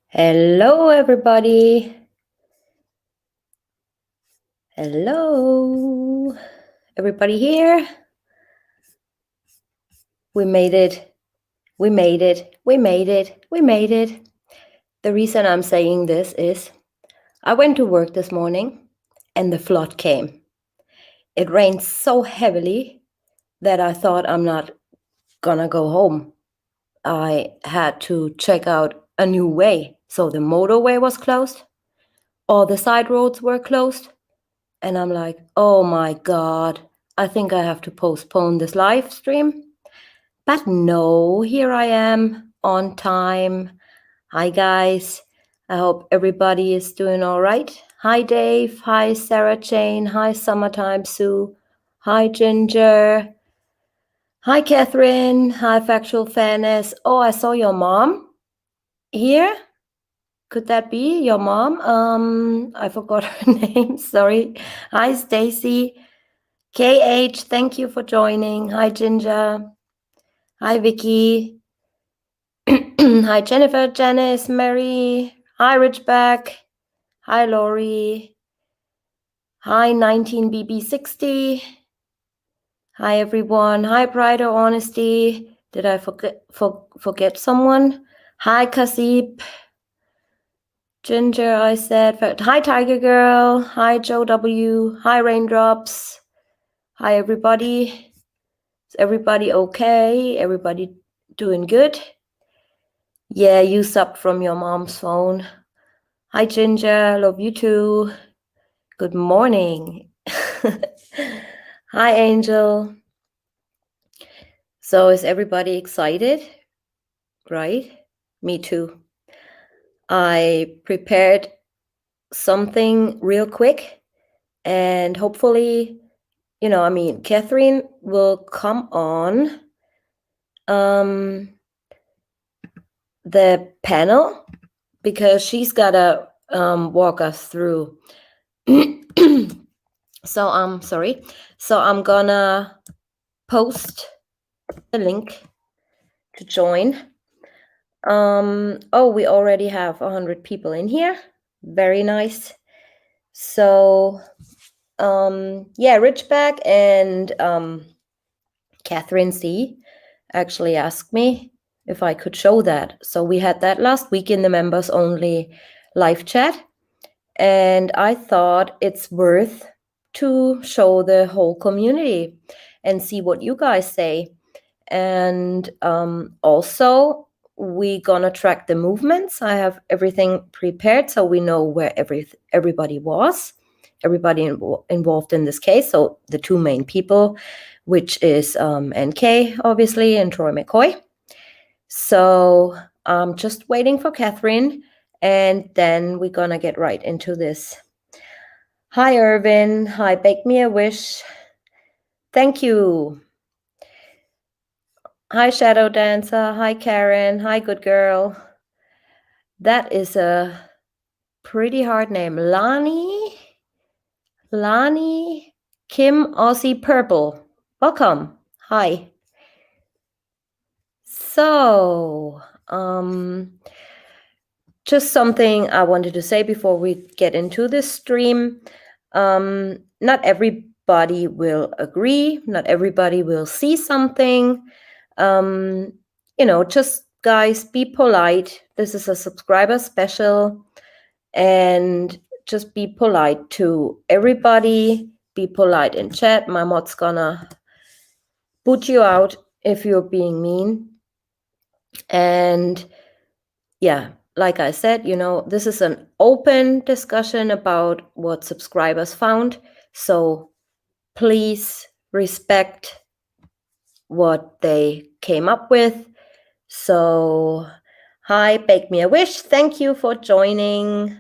Hello, everybody. Hello. Everybody here? We made it. We made it. We made it. We made it. The reason I'm saying this is I went to work this morning and the flood came. It rained so heavily that I thought I'm not gonna go home. I had to check out a new way. So the motorway was closed, all the side roads were closed. And I'm like, oh my God, I think I have to postpone this live stream. But no, here I am on time. Hi, guys. I hope everybody is doing all right. Hi, Dave. Hi, Sarah Jane. Hi, Summertime Sue. Hi, Ginger. Hi, Catherine. Hi, Factual Fairness. Oh, I saw your mom here. Could that be your mom? I forgot her name. Sorry. Hi, Stacy. KH, thank you for joining. Hi, Ginger. Hi, Vicky. Hi, Jennifer, Janice, Mary. Hi, Richback. Hi, Lori. Hi, 19BB60. Hi, everyone. Hi, Pride or Honesty. Did I forget someone? Hi, Kasib. Ginger, I said. Hi, Tiger Girl. Hi, Joe W. Hi, Raindrops. Hi, everybody. Is everybody okay? Everybody doing good? Yeah, you subbed from your mom's phone. Hi, Ginger. Love you too. Good morning. Hi, Angel. So is everybody excited? Right? Me too. I prepared something real quick and hopefully, Catherine will come on the panel because she's gotta walk us through. So I'm gonna post the link to join. We already have 100 people in here. Very nice. So Richback and Catherine C actually asked me if I could show that. So we had that last week in the members only live chat. And I thought it's worth to show the whole community and see what you guys say. And also, we're gonna track the movements. I have everything prepared so we know where everybody was, everybody involved in this case. So the two main people, which is NK, obviously, and Troy McCoy. So I'm just waiting for Catherine, and then we're gonna get right into this. Hi, Irvin. Hi, Bake Me a Wish. Thank you. Hi, Shadow Dancer. Hi, Karen. Hi, good girl. That is a pretty hard name. Lani Kim Aussie Purple. Welcome. Hi. So, just something I wanted to say before we get into this stream. Not everybody will agree. Not everybody will see something. Just guys, be polite. This is a subscriber special. And just be polite to everybody. Be polite in chat. My mod's gonna boot you out if you're being mean. And yeah, like I said, this is an open discussion about what subscribers found. So please respect what they came up with. So, hi, Bake Me a Wish. Thank you for joining.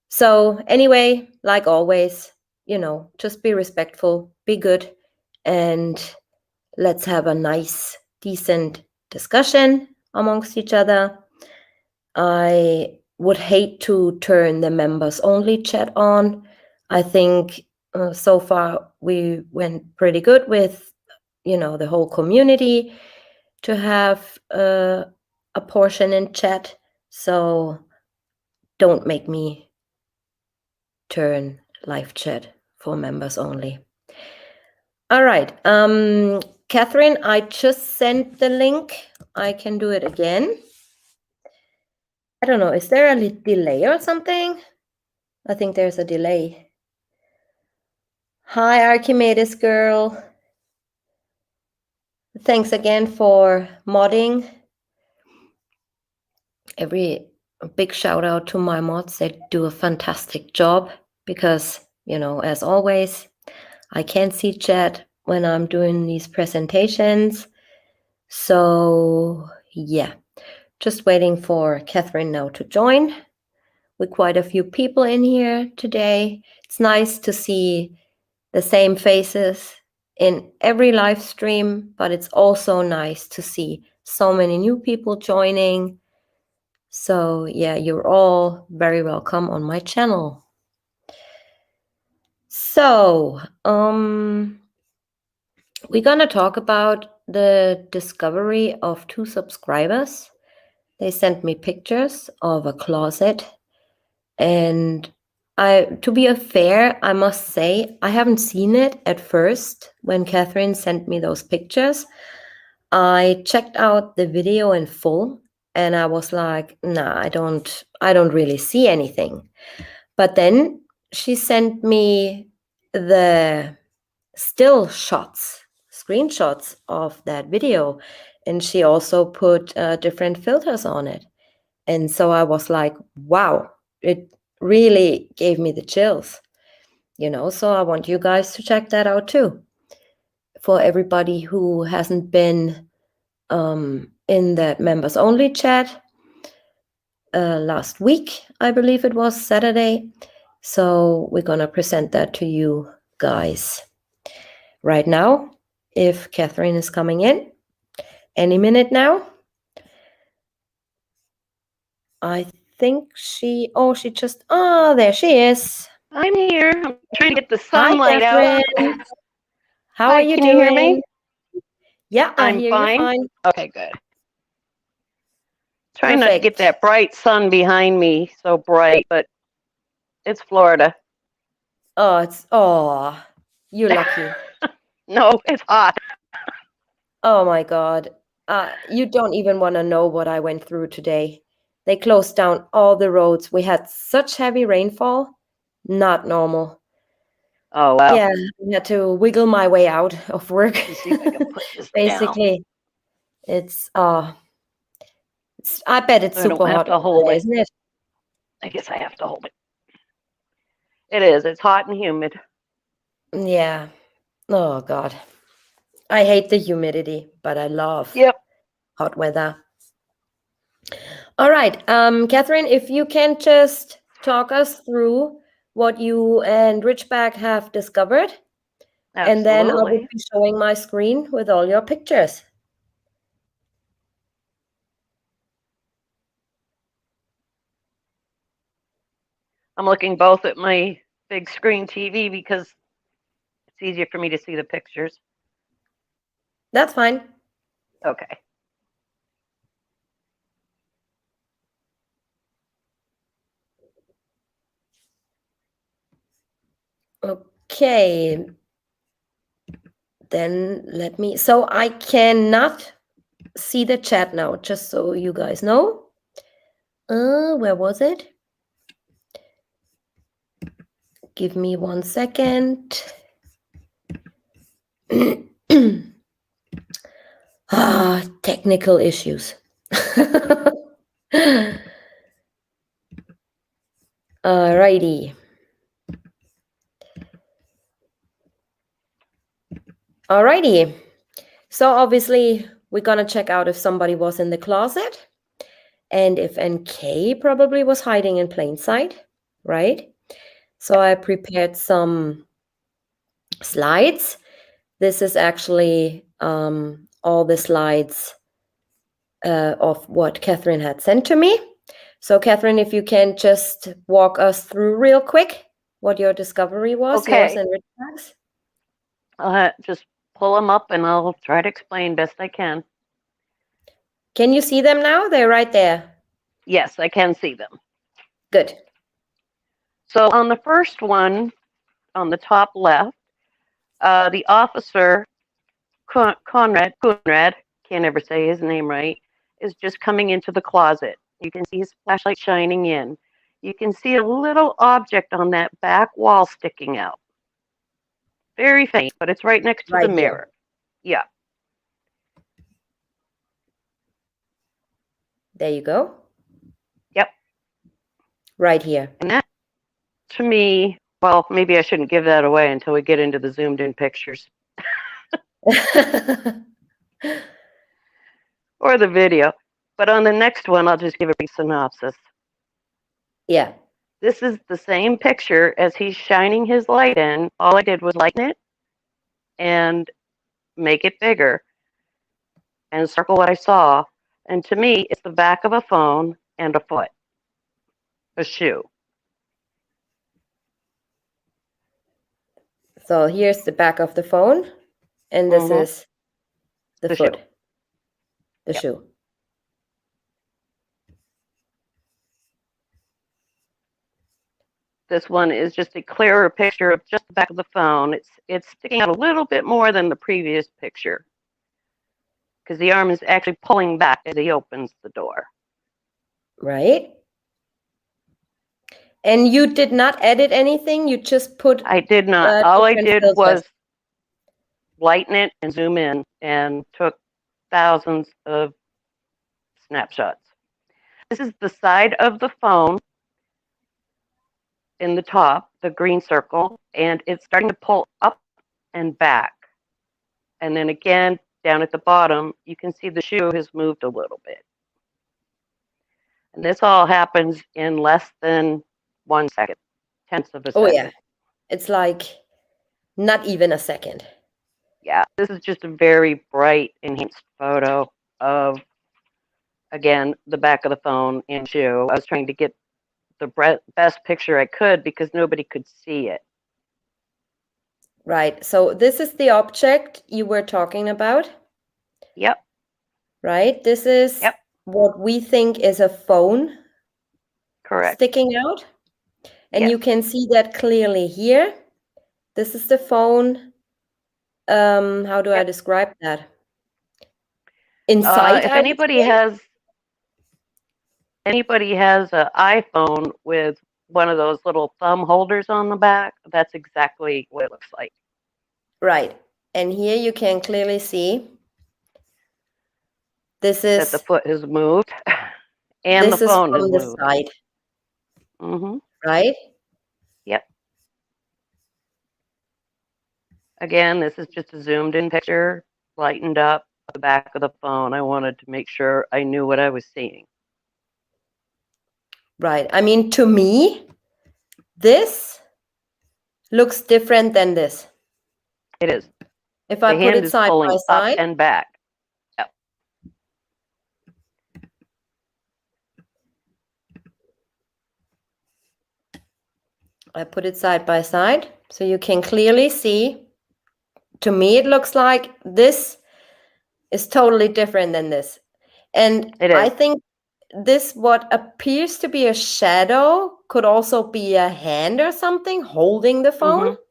So anyway, like always, just be respectful, be good, and let's have a nice, decent discussion amongst each other. I would hate to turn the members only chat on. I think so far we went pretty good with, the whole community to have a portion in chat. So don't make me turn live chat for members only. All right. Catherine, I just sent the link. I can do it again. I don't know. Is there a delay or something? I think there's a delay. Hi, Archimedes girl. Thanks again for modding. A big shout out to my mods. They do a fantastic job because, as always, I can't see chat when I'm doing these presentations. So, yeah, just waiting for Catherine now to join. With quite a few people in here today. It's nice to see the same faces in every live stream, but it's also nice to see so many new people joining. So, yeah, you're all very welcome on my channel. So, we're going to talk about the discovery of 2 subscribers. They sent me pictures of a closet, and to be fair, I must say, I haven't seen it at first when Catherine sent me those pictures. I checked out the video in full and I was like, nah, I don't really see anything. But then she sent me the still shots, screenshots of that video, and she also put different filters on it. And so I was like, wow, it really gave me the chills, so I want you guys to check that out too. For everybody who hasn't been in the members only chat last week, I believe it was Saturday. So we're going to present that to you guys right now. If Catherine is coming in any minute now. I think there she is. I'm here. I'm trying to get the Hi, sunlight out. Catherine. How Hi, are you can doing? you hear me? Yeah, I I'm hear fine. you fine. Okay, good. Trying not to get that bright sun behind me, so bright, but it's Florida. You're lucky. No, it's hot. Oh my God. You don't even want to know what I went through today. They closed down all the roads. We had such heavy rainfall. Not normal. Oh, wow. Yeah, I had to wiggle my way out of work. Let me see if I can put this Basically, down. I bet it's super hot to hold today, it. isn't it? I guess I have to hold it. It is. It's hot and humid. Yeah. Oh God. I hate the humidity, but I love hot weather. All right. Catherine, if you can just talk us through what you and Richback have discovered. Absolutely. And then I will be showing my screen with all your pictures. I'm looking both at my big screen TV because it's easier for me to see the pictures. That's fine. Okay. Okay. Then so I cannot see the chat now, just so you guys know. Where was it? Give me 1 second. Technical issues. Alrighty. Alrighty. So obviously we're gonna check out if somebody was in the closet and if NK probably was hiding in plain sight, right? So I prepared some slides. This is actually all the slides of what Catherine had sent to me. So Catherine, if you can just walk us through real quick what your discovery was, yours and Richard's. I'll just pull them up and I'll try to explain best I can. Can you see them now? They're right there. Yes, I can see them. Good. So on the first one, on the top left, the officer, Conrad, can't ever say his name right, is just coming into the closet. You can see his flashlight shining in. You can see a little object on that back wall sticking out. Very faint, but it's right next to the Right mirror. here. Yeah. There you go. Yep. Right here. And that, to me, well, maybe I shouldn't give that away until we get into the zoomed in pictures or the video. But on the next one, I'll just give a brief synopsis. Yeah. This is the same picture as he's shining his light in. All I did was lighten it and make it bigger and circle what I saw. And to me, it's the back of a phone and a foot, a shoe. So here's the back of the phone, and this is the foot, shoe. the Yep. shoe. This one is just a clearer picture of just the back of the phone. It's sticking out a little bit more than the previous picture because the arm is actually pulling back as he opens the door. Right. And you did not edit anything? You just put I did not. All I did filters. was lighten it and zoom in and took thousands of snapshots. This is the side of the phone in the top, the green circle, and it's starting to pull up and back. And then again, down at the bottom, you can see the shoe has moved a little bit. And this all happens in less than 1 second, tenths of a second. Oh, yeah. It's like not even a second. Yeah, this is just a very bright, enhanced photo of, again, the back of the phone and shoe. I was trying to get the best picture I could because nobody could see it. Right. So this is the object you were talking about. Yep. Right. This is what we think is a phone. Correct. Sticking out. And yes. You can see that clearly here. This is the phone. How do I describe that? Inside, if anybody has an iPhone with one of those little thumb holders on the back, that's exactly what it looks like. Right. And here you can clearly see this is that the foot has moved and the phone has moved. Side. Mm-hmm. Right? Yep. Again, this is just a zoomed in picture, lightened up the back of the phone. I wanted to make sure I knew what I was seeing. Right. I mean, to me, this looks different than this. It is. If I put it side by side. Up and back. Yep. I put it side by side so you can clearly see. To me, it looks like this is totally different than this. And I think this, what appears to be a shadow, could also be a hand or something holding the phone. Mm-hmm.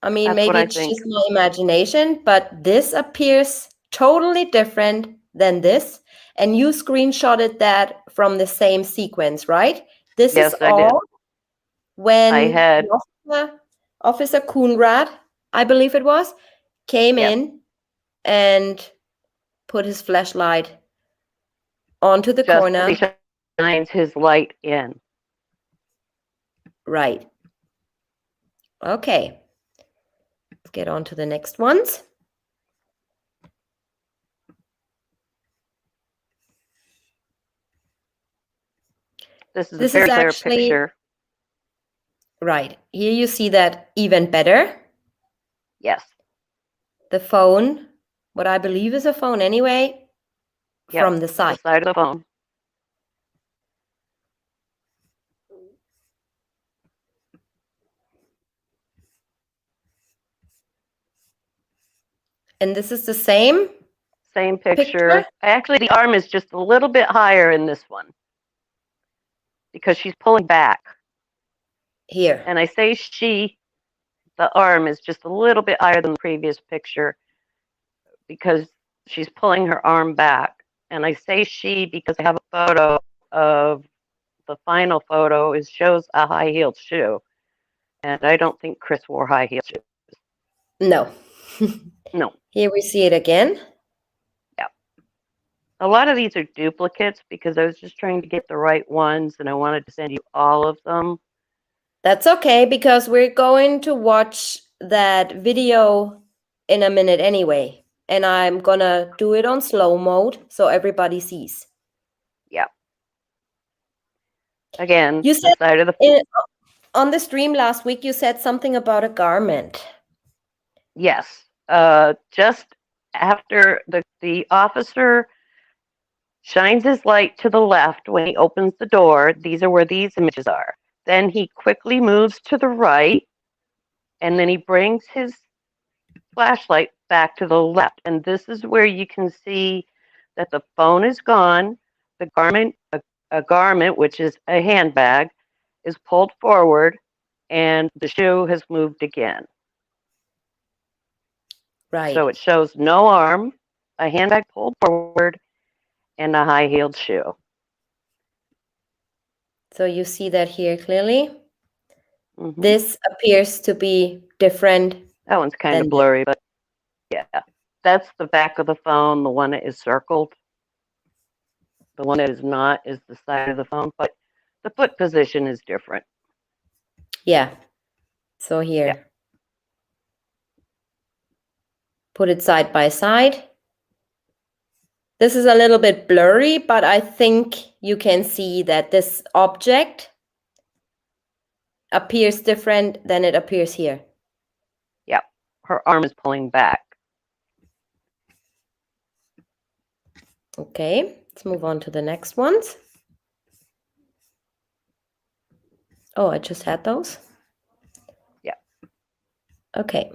I mean, maybe it's just my imagination, but this appears totally different than this. And you screenshotted that from the same sequence, right? This is all when I had Officer Coonrad, I believe it was, came in and put his flashlight onto the corner. He shines his light in. Right. Okay. Let's get on to the next ones. This is a very clear picture. Right. Here you see that even better. Yes. The phone, what I believe is a phone anyway, from the side. The side of the phone. And this is the same? Same picture. Actually, the arm is just a little bit higher in this one. because she's pulling back. Here. And I say she, the arm is just a little bit higher than the previous picture because she's pulling her arm back. And I say she because I have a photo of the final photo is shows a high-heeled shoe. And I don't think Chris wore high-heeled shoes. No. No. Here we see it again. Yeah. A lot of these are duplicates because I was just trying to get the right ones and I wanted to send you all of them. That's okay, because we're going to watch that video in a minute anyway. And I'm gonna do it on slow mode so everybody sees. Yeah. Again, You the said side of the on the stream last week, you said something about a garment. yes. Just after the officer shines his light to the left when he opens the door, these are where these images are. Then he quickly moves to the right, and then he brings his flashlight back to the left. And this is where you can see that the phone is gone, the garment, a garment, which is a handbag, is pulled forward, and the shoe has moved again. Right. So it shows no arm, a handbag pulled forward, and a high-heeled shoe. So you see that here clearly. Mm-hmm. This appears to be different. That one's kind of blurry, but yeah. That's the back of the phone, the one that is circled. The one that is not is the side of the phone, but the foot position is different. Yeah. So here. Yeah. Put it side by side. This is a little bit blurry, but I think you can see that this object appears different than it appears here. Yeah, her arm is pulling back. Okay, let's move on to the next ones. Oh, I just had those? Yeah. Okay.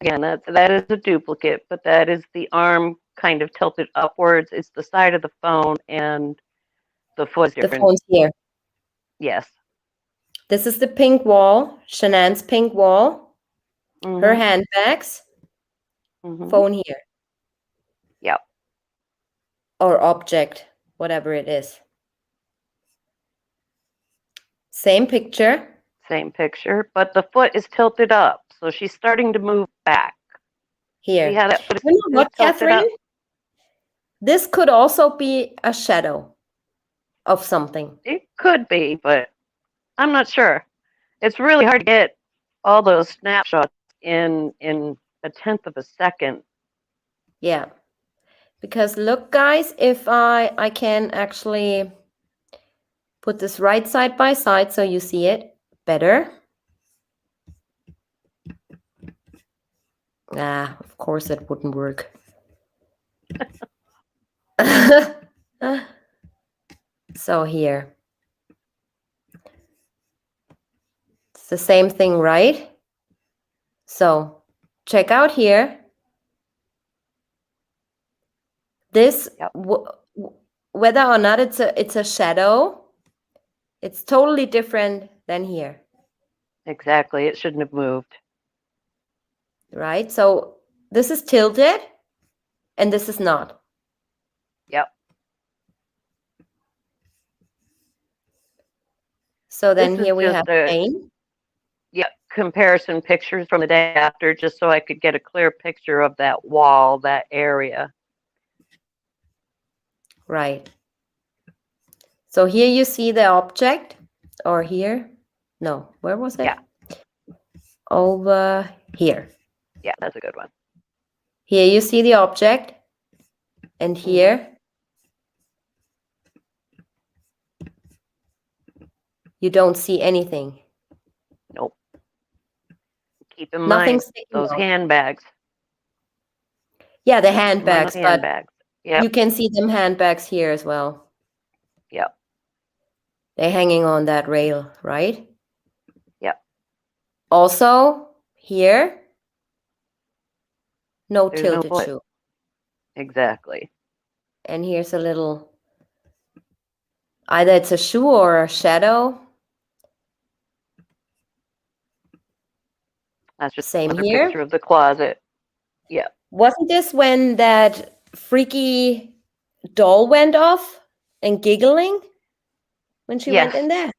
Again, that is a duplicate, but that is the arm kind of tilted upwards. It's the side of the phone, and the foot is different. The phone's here. Yes. This is the pink wall, Shanann's pink wall, her handbags, phone here. Yep. Or object, whatever it is. Same picture. Same picture, but the foot is tilted up, so she's starting to move back. Here. See how that foot you know what, Catherine? Up? This could also be a shadow of something. It could be, but I'm not sure. It's really hard to get all those snapshots in a tenth of a second. Yeah. Because look, guys, if I can actually put this right side by side so you see it better. Of course it wouldn't work. So here. It's the same thing, right? So check out here. This, whether or not it's a shadow, it's totally different than here. Exactly. It shouldn't have moved. Right? So this is tilted and this is not. Yep. So then here we have pain. Yeah, comparison pictures from the day after, just so I could get a clear picture of that wall, that area. Right. So here you see the object, or here. No, where was it? Yeah. Over here. Yeah, that's a good one. Here you see the object, and here you don't see anything. Nope. Keep in mind those handbags. Yeah, the handbags, but you can see them handbags here as well. Yep. They're hanging on that rail, right? Yep. Also, here, There's tilted shoe. Exactly. And here's a little, either it's a shoe or a shadow. That's just Same another here. picture of the closet. Yeah. Wasn't this when that freaky doll went off and giggling when she went Yes. in there?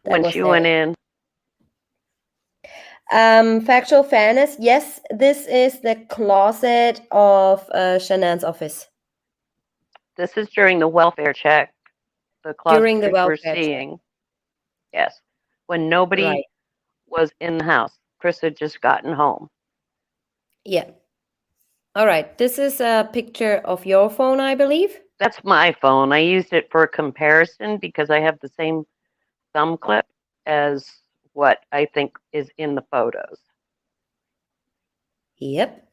That When was she there. went in. Factual fairness. Yes, this is the closet of Shanann's office. This is during the welfare check. The closet During the we're welfare check. seeing. Yes. When nobody Right. was in the house. Chris had just gotten home. Yeah. All right. This is a picture of your phone, I believe. That's my phone. I used it for a comparison because I have the same thumb clip as what I think is in the photos. Yep.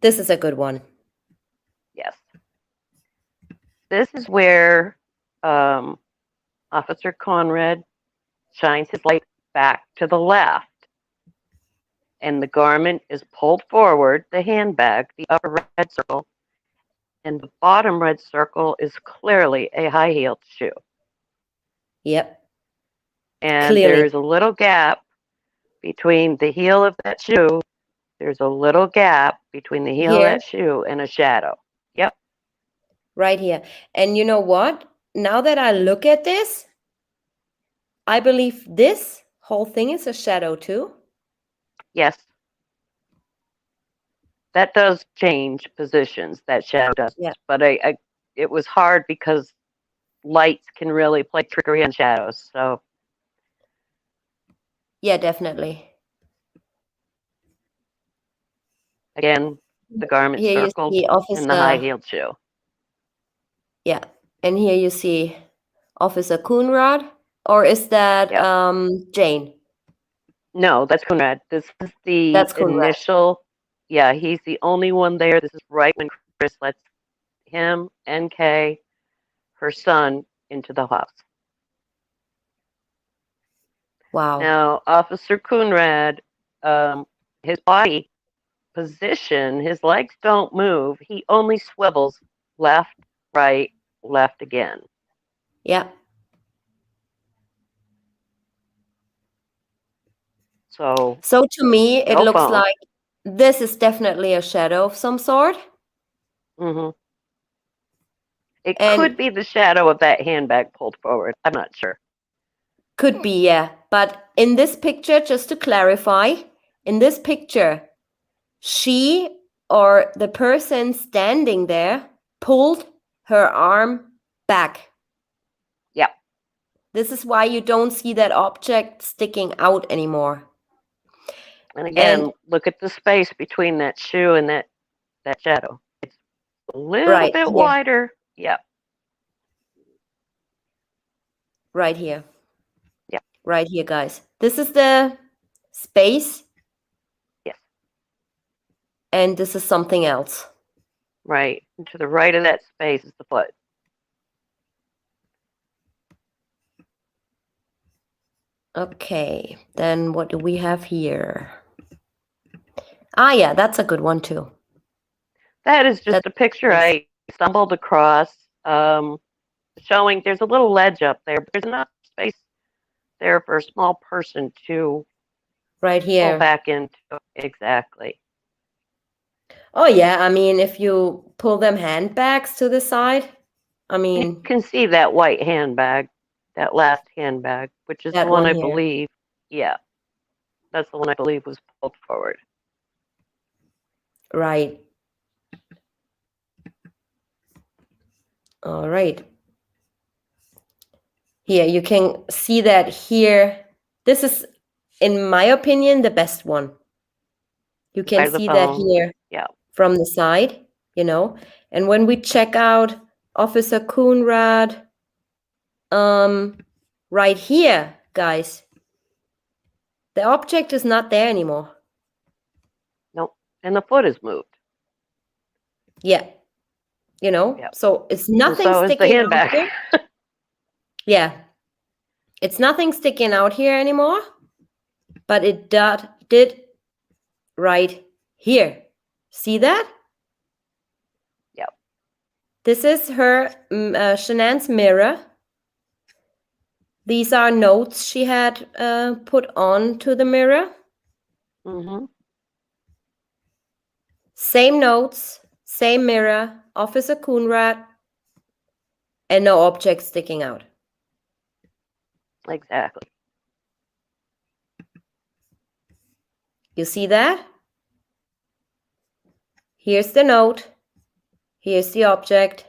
This is a good one. Yes. This is where Officer Conrad shines his light back to the left. And the garment is pulled forward, the handbag, the upper red circle, and the bottom red circle is clearly a high-heeled shoe. Yep. And Clearly. there's a little gap between the heel of that shoe. There's a little gap between the heel Here. of that shoe and a shadow. Yep. Right here. And you know what? Now that I look at this, I believe this whole thing is a shadow too. Yes. That does change positions. That shadow does. Yeah. But it was hard because lights can really play trickery on shadows. So Yeah, definitely. again, the garment Here you circled see and the high Officer. heeled shoe. Yeah. And here you see Officer Coonrod. Or is that Yep. Jane? No, that's Conrad. This is the That's Coonrad. initial. Yeah, he's the only one there. This is right when Chris lets him and Kay, her son, into the house. Wow. Now, Officer Coonrad, his body position, his legs don't move. He only swivels left, right, left again. Yeah. So to me, it no looks phone. like this is definitely a shadow of some sort. Mm-hmm. It And could be the shadow of that handbag pulled forward. I'm not sure. could be, yeah. But in this picture, just to clarify, in this picture, she or the person standing there pulled her arm back. Yep. This is why you don't see that object sticking out anymore. And again, And look at the space between that shoe and that shadow. It's a little right bit here, wider. Yep. right here, Yep. right here, guys. This is the space. Yes. And this is something else. Right. And to the right of that space is the foot. Okay, then what do we have here? Ah, yeah, that's a good one too. That is just That's a picture nice. I stumbled across, showing there's a little ledge up there, but there's enough space there for a small person to Right pull here. back into. Exactly. Oh yeah, I mean, if you pull them handbags to the side, I You mean, can see that white handbag, that last handbag, which is the that one one I here. believe. Yeah, that's the one I believe was pulled forward. Right. All right. Here, you can see that here. This is, in my opinion, the best one. You can By the see that phone. here Yeah. from the side, you know. And when we check out Officer Coonrad, right here, guys, the object is not there anymore. Nope. And the foot is moved. Yeah. You know, Yep. so it's And nothing so is the sticking out handbag. here. Yeah. It's nothing sticking out here anymore, but it did right here. See that? Yep. This is her Shanann's mirror. These are notes she had put on to the mirror. Mm-hmm. Same notes, same mirror, Officer Coonrad, and no object sticking out. Exactly. You see that? Here's the note. Here's the object.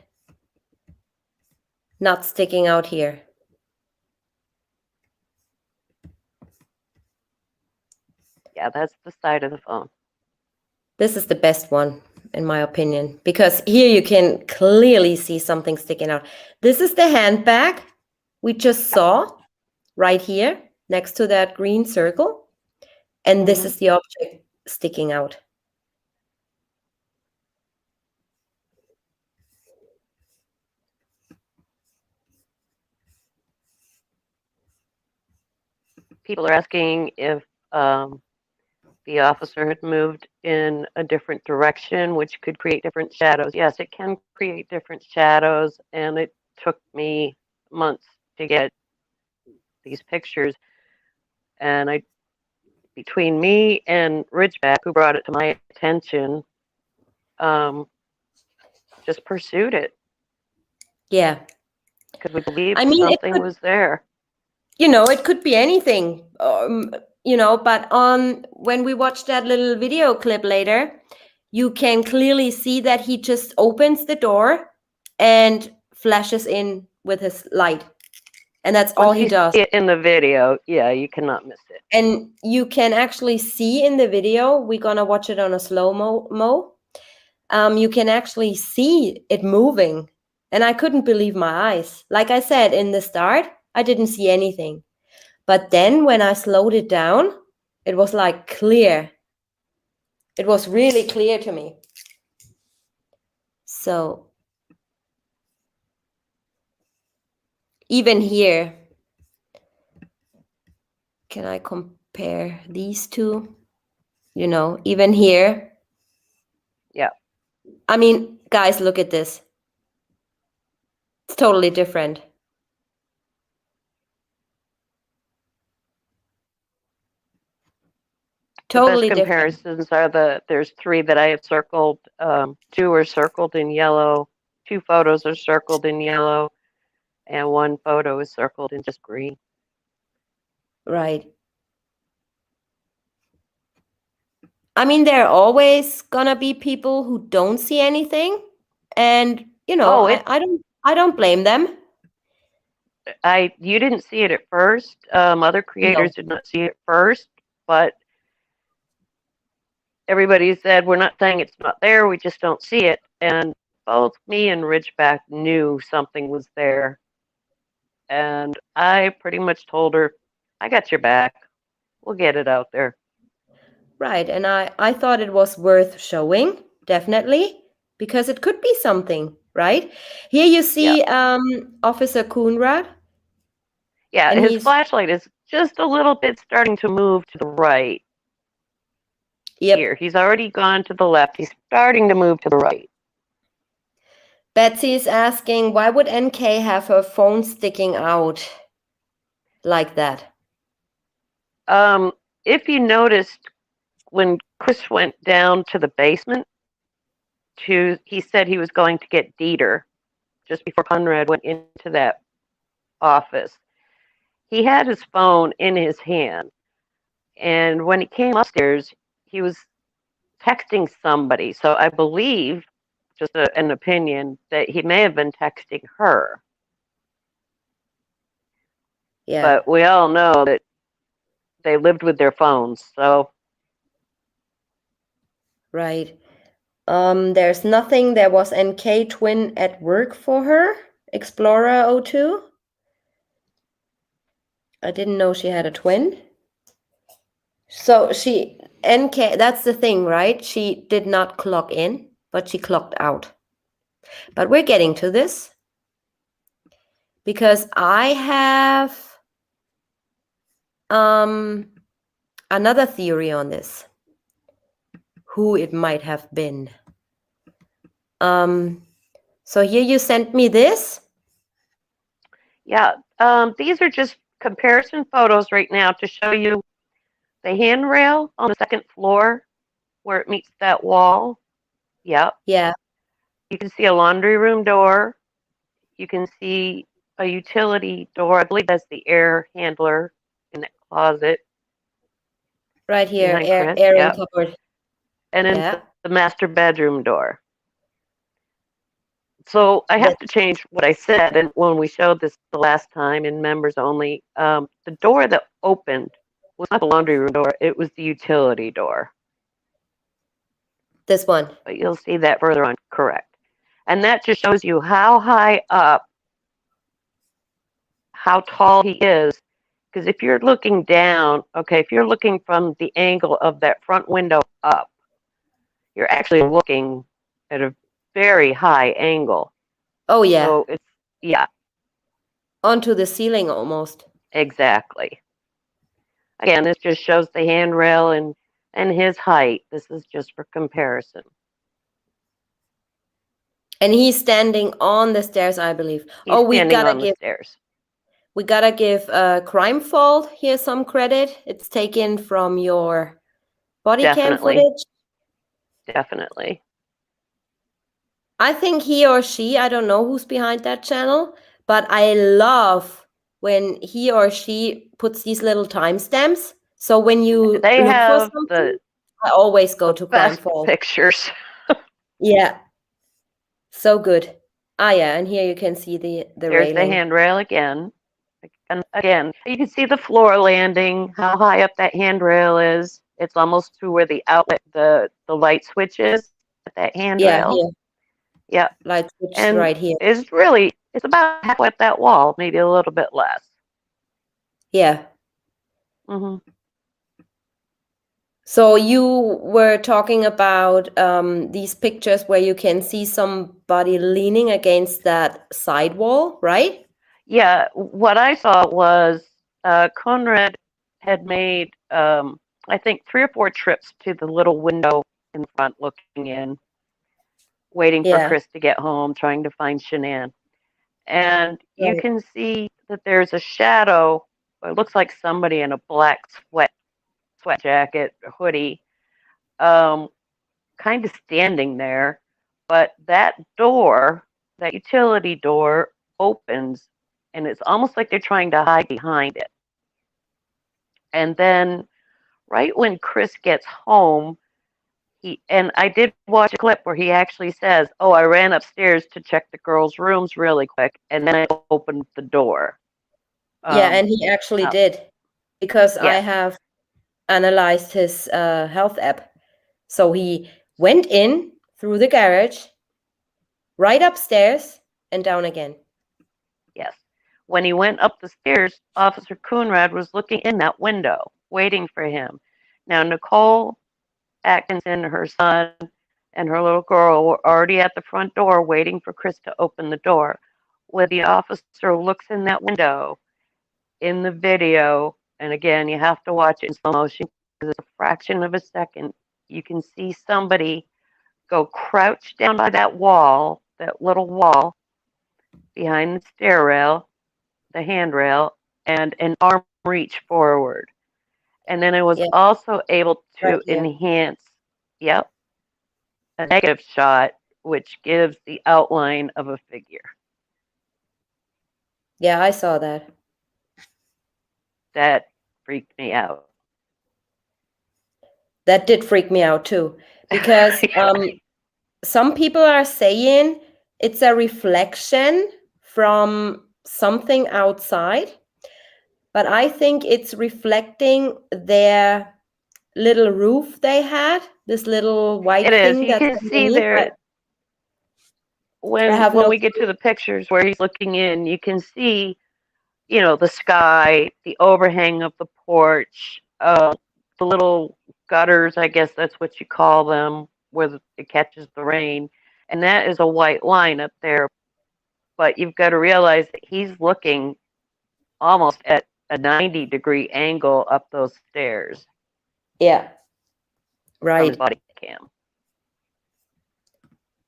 Not sticking out here. Yeah, that's the side of the phone. This is the best one, in my opinion, because here you can clearly see something sticking out. This is the handbag we just saw right here next to that green circle. And this is the object sticking out. People are asking if the officer had moved in a different direction, which could create different shadows. Yes, it can create different shadows, and it took me months to get these pictures. And between me and Ridgeback, who brought it to my attention, just pursued it. Yeah. Because we believed I mean, something was there. It could be anything, but when we watch that little video clip later, you can clearly see that he just opens the door and flashes in with his light. And that's all he does. Once you see it in the video, yeah, you cannot miss it. And you can actually see in the video, we're going to watch it on a slow-mo. You can actually see it moving. And I couldn't believe my eyes. Like I said, in the start, I didn't see anything. But then when I slowed it down, it was like clear. It was really clear to me. So even here, can I compare these two? Even here. Yeah. I mean, guys, look at this. It's totally different. Totally the best different. comparisons are there's three that I have circled. Two are circled in yellow. Two photos are circled in yellow, and one photo is circled in just green. Right. I mean, there are always gonna be people who don't see anything, and I don't blame them. You didn't see it at first. Other creators did not see it first, but everybody said we're not saying it's not there. We just don't see it. And both me and Ridgeback knew something was there, and I pretty much told her, "I got your back. We'll get it out there." Right, and I thought it was worth showing, definitely, because it could be something, right? Here you see Officer Coonrad. Yeah, and his flashlight is just a little bit starting to move to the right. Yep. Here, he's already gone to the left. He's starting to move to the right. Betsy is asking, why would NK have her phone sticking out like that? If you noticed, when Chris went down to the basement, he said he was going to get Dieter just before Conrad went into that office. He had his phone in his hand, and when he came upstairs, he was texting somebody. So I believe, just an opinion, that he may have been texting her. Yeah. But we all know that they lived with their phones, so. Right. There's nothing. There was NK twin at work for her, Explorer 02. I didn't know she had a twin. So NK, that's the thing, right? She did not clock in, but she clocked out. But we're getting to this because I have another theory on this. Who it might have been. So here you sent me this. Yeah, these are just comparison photos right now to show you the handrail on the second floor where it meets that wall. Yep. Yeah, You can see a laundry room door. You can see a utility door. I believe that's the air handler in that closet right here, behind Chris. airing Yep. cupboard. And then Yeah, the master bedroom door. So I that have to change what I said. And when we showed this the last time in members only, the door that opened was not the laundry room door, it was the utility door. this one. But you'll see that further on, correct. And that just shows you how high up, how tall he is. Because if you're looking down, okay, if you're looking from the angle of that front window up, you're actually looking at a very high angle. Oh yeah, So it's, yeah, onto the ceiling almost. exactly. Again, this just shows the handrail and his height. This is just for comparison. And he's standing on the stairs, I believe. He's Oh, we standing gotta on the give stairs. we gotta give Crime Fault here some credit. It's taken from your body cam Definitely, footage. definitely. I think he or she, I don't know who's behind that channel, but I love when he or she puts these little timestamps. So when you They look for have something, I always go the to Crime best Fault. pictures. Yeah, so good. Ah, yeah, and here you can see the There's the railing. handrail again. And again, you can see the floor landing, how high up that handrail is. It's almost to where the outlet, the light switch is at that Yeah, handrail. here, Yeah. light switch And right here. it's about halfway up that wall, maybe a little bit less. Yeah. Hmm. So you were talking about these pictures where you can see somebody leaning against that side wall, right? Yeah, what I saw was Conrad had made, I think, 3 or 4 trips to the little window in front looking in, waiting for Yeah, Chris to get home, trying to find Shanann. And you right. can see that there's a shadow. It looks like somebody in a black sweat jacket, hoodie, um, kind of standing there. But that door, that utility door, opens, and it's almost like they're trying to hide behind it. And then, right when Chris gets home, and I did watch a clip where he actually says, "Oh, I ran upstairs to check the girls' rooms really quick, and then I opened the door." Yeah, Um, and he actually uh, did because I yes, have analyzed his health app. So he went in through the garage, right upstairs, and down again. yes. When he went up the stairs, Officer Coonrad was looking in that window, waiting for him. Now, Nicole Atkinson, her son, and her little girl were already at the front door waiting for Chris to open the door. When the officer looks in that window in the video, and again, you have to watch it in slow motion because it's a fraction of a second, you can see somebody go crouch down by that wall, that little wall behind the stair rail, the handrail, and an arm reach forward. And then it was Yeah, also able right to here. enhance, yep, a negative shot, which gives the outline of a figure. Yeah, I saw that. That freaked me out. That did freak me out too, because some people are saying it's a reflection from something outside, but I think it's reflecting their little roof they had, this little It white is. thing You that's can see underneath. there I have when no we get to clue. the pictures where he's looking in, you can see, the sky, the overhang of the porch, the little gutters, I guess that's what you call them, where it catches the rain. And that is a white line up there. But you've got to realize that he's looking almost at a 90-degree angle up those stairs Yeah, from his right. body cam.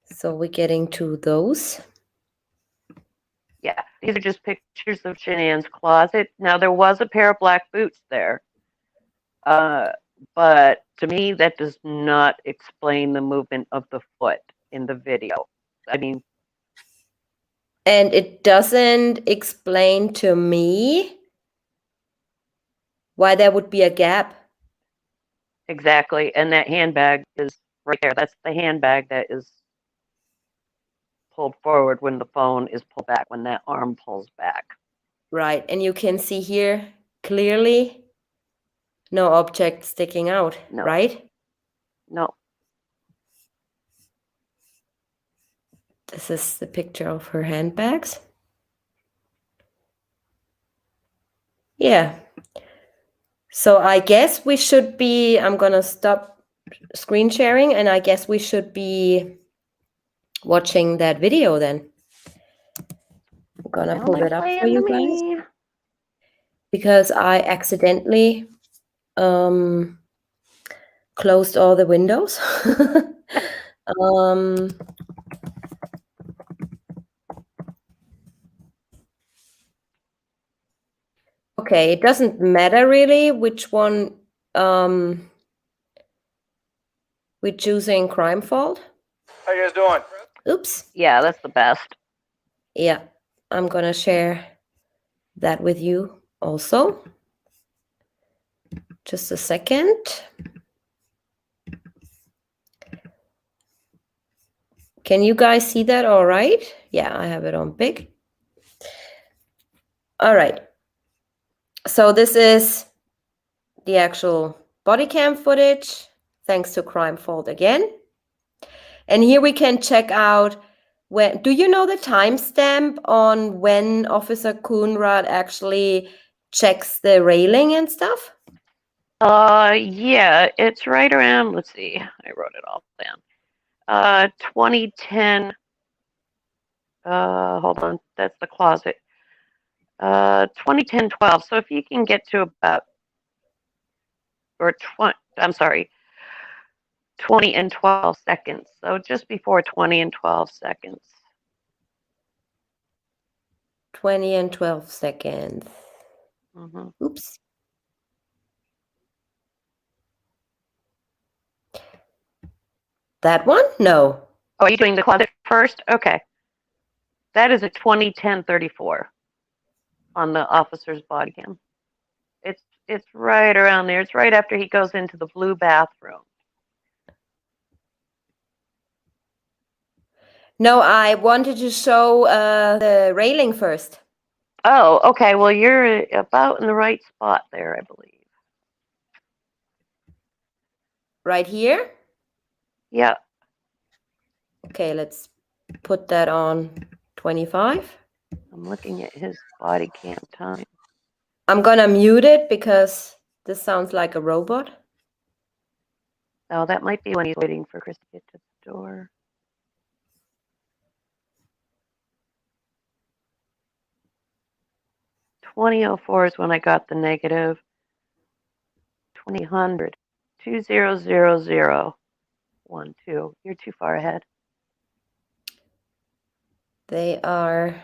So we're getting to those. Yeah, these are just pictures of Shanann's closet. Now, there was a pair of black boots there, but to me, that does not explain the movement of the foot in the video. I mean, And it doesn't explain to me why there would be a gap. exactly. And that handbag is right there. That's the handbag that is pulled forward when the phone is pulled back, when that arm pulls back. Right. And you can see here clearly no object sticking out, No. right? No. This is the picture of her handbags. Yeah. So I guess we should be, I'm going to stop screen sharing, and I guess we should be watching that video then. I'm going to pull it up for you guys because I accidentally closed all the windows. Okay, it doesn't matter really which one we're choosing Crime Fault. How you guys doing? Oops. Yeah, that's the best. Yeah, I'm gonna share that with you also. Just a second. Can you guys see that all right? Yeah, I have it on big. All right. So this is the actual body cam footage, thanks to Crime Fault again. And here we can check out when, do you know the timestamp on when Officer Coonrod actually checks the railing and stuff? Yeah, it's right around, let's see, I wrote it all down. 2010, hold on, that's the closet. 2010-12, so if you can get to about, or 20, I'm sorry, 20 and 12 seconds. So just before 20 and 12 seconds. 20 and 12 seconds. Mm-hmm. Oops. That one? No. Oh, are you doing the closet first? Okay. That is a 2010-34 on the officer's body cam. It's right around there. It's right after he goes into the blue bathroom. No, I wanted to show the railing first. Oh, okay. Well, you're about in the right spot there, I believe. Right here? Yeah. Okay, let's put that on 25. I'm looking at his body cam time. I'm gonna mute it because this sounds like a robot. Oh, that might be when he's waiting for Chris to get to the door. $20.04 is when I got the negative. 2000. 200012. You're too far ahead. They are.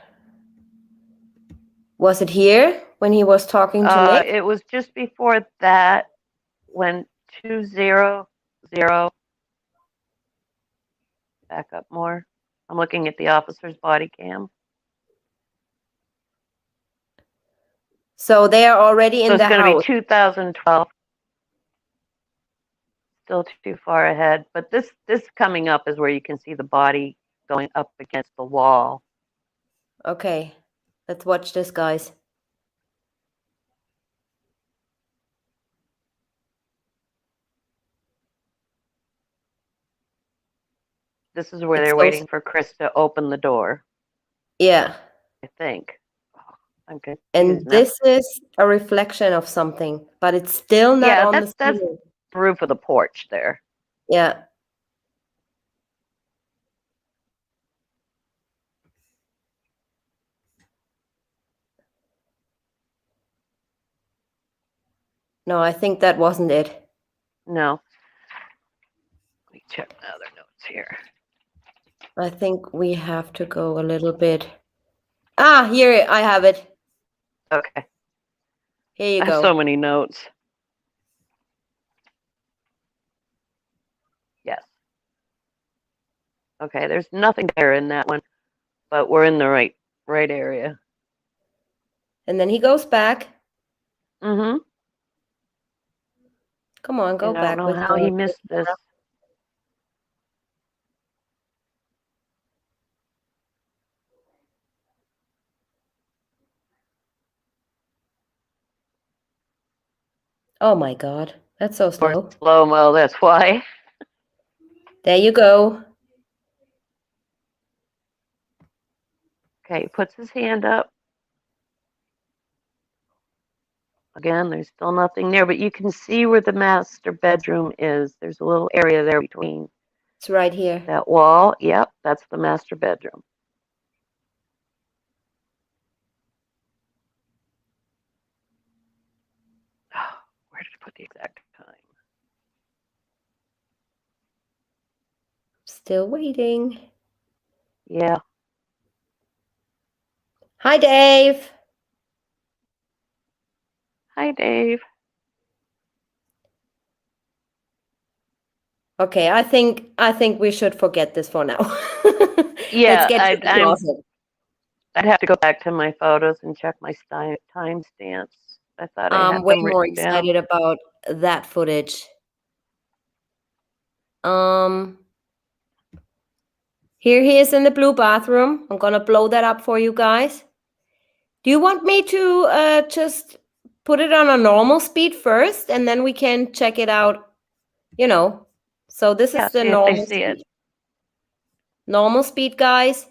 Was it here when he was talking to Nick? It was just before that when 200. Back up more. I'm looking at the officer's body cam. So they are already in So the it's going to house. be 2012. Still too far ahead, but this coming up is where you can see the body going up against the wall. Okay, let's watch this, guys. This is where they're waiting for Chris to open the door. Yeah. I think. Oh, I'm confused And now. this is a reflection of something, but it's still not on the that's ceiling. the roof of the porch there. Yeah. No, I think that wasn't it. No. Let me check my other notes here. I think we have to go a little bit. Ah, here I have it. Okay. Here you I have go. so many notes. Yes. Okay, there's nothing there in that one, but we're in the right area. And then he goes back. Mm-hmm. Come on, go And I don't back know with how the he missed this. Oh my God, that's so slow. Slow-mo, that's why. There you go. Okay, he puts his hand up. Again, there's still nothing there, but you can see where the master bedroom is. There's a little area there between It's right here. that wall. Yep, that's the master bedroom. Where did I put the exact time? Still waiting. Yeah. Hi, Dave. Hi, Dave. Okay, I think we should forget this for now. Let's Yeah, get to the closet. I'd have to go back to my photos and check my timestamps. I thought I I'm had way them more written down. excited about that footage. Um, Here he is in the blue bathroom. I'm gonna blow that up for you guys. Do you want me to just put it on a normal speed first, and then we can check it out? You know. So this Yeah, is the see if they normal see it. speed. Normal speed, guys.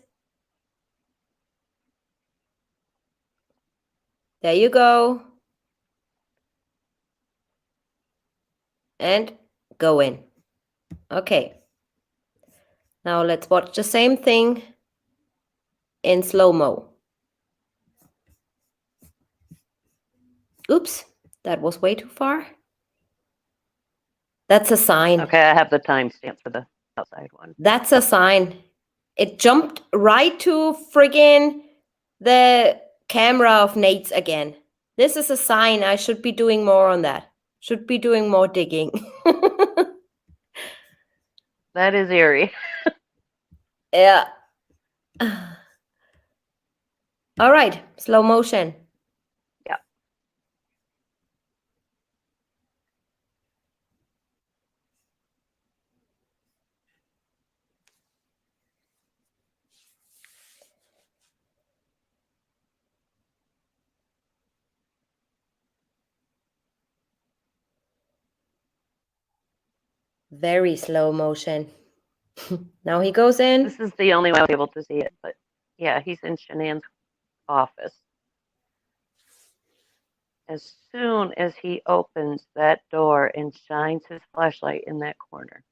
There you go. And go in. Okay. Now let's watch the same thing in slow-mo. Oops, that was way too far. That's a sign. Okay, I have the timestamp for the outside one. That's a sign. It jumped right to friggin' the camera of Nate's again. This is a sign. I should be doing more on that. Should be doing more digging. That is eerie. Yeah. All right, slow motion. Yeah. Very slow motion. Now he goes in. This is the only way I'll be able to see it, but yeah, he's in Shanann's office. As soon as he opens that door and shines his flashlight in that corner.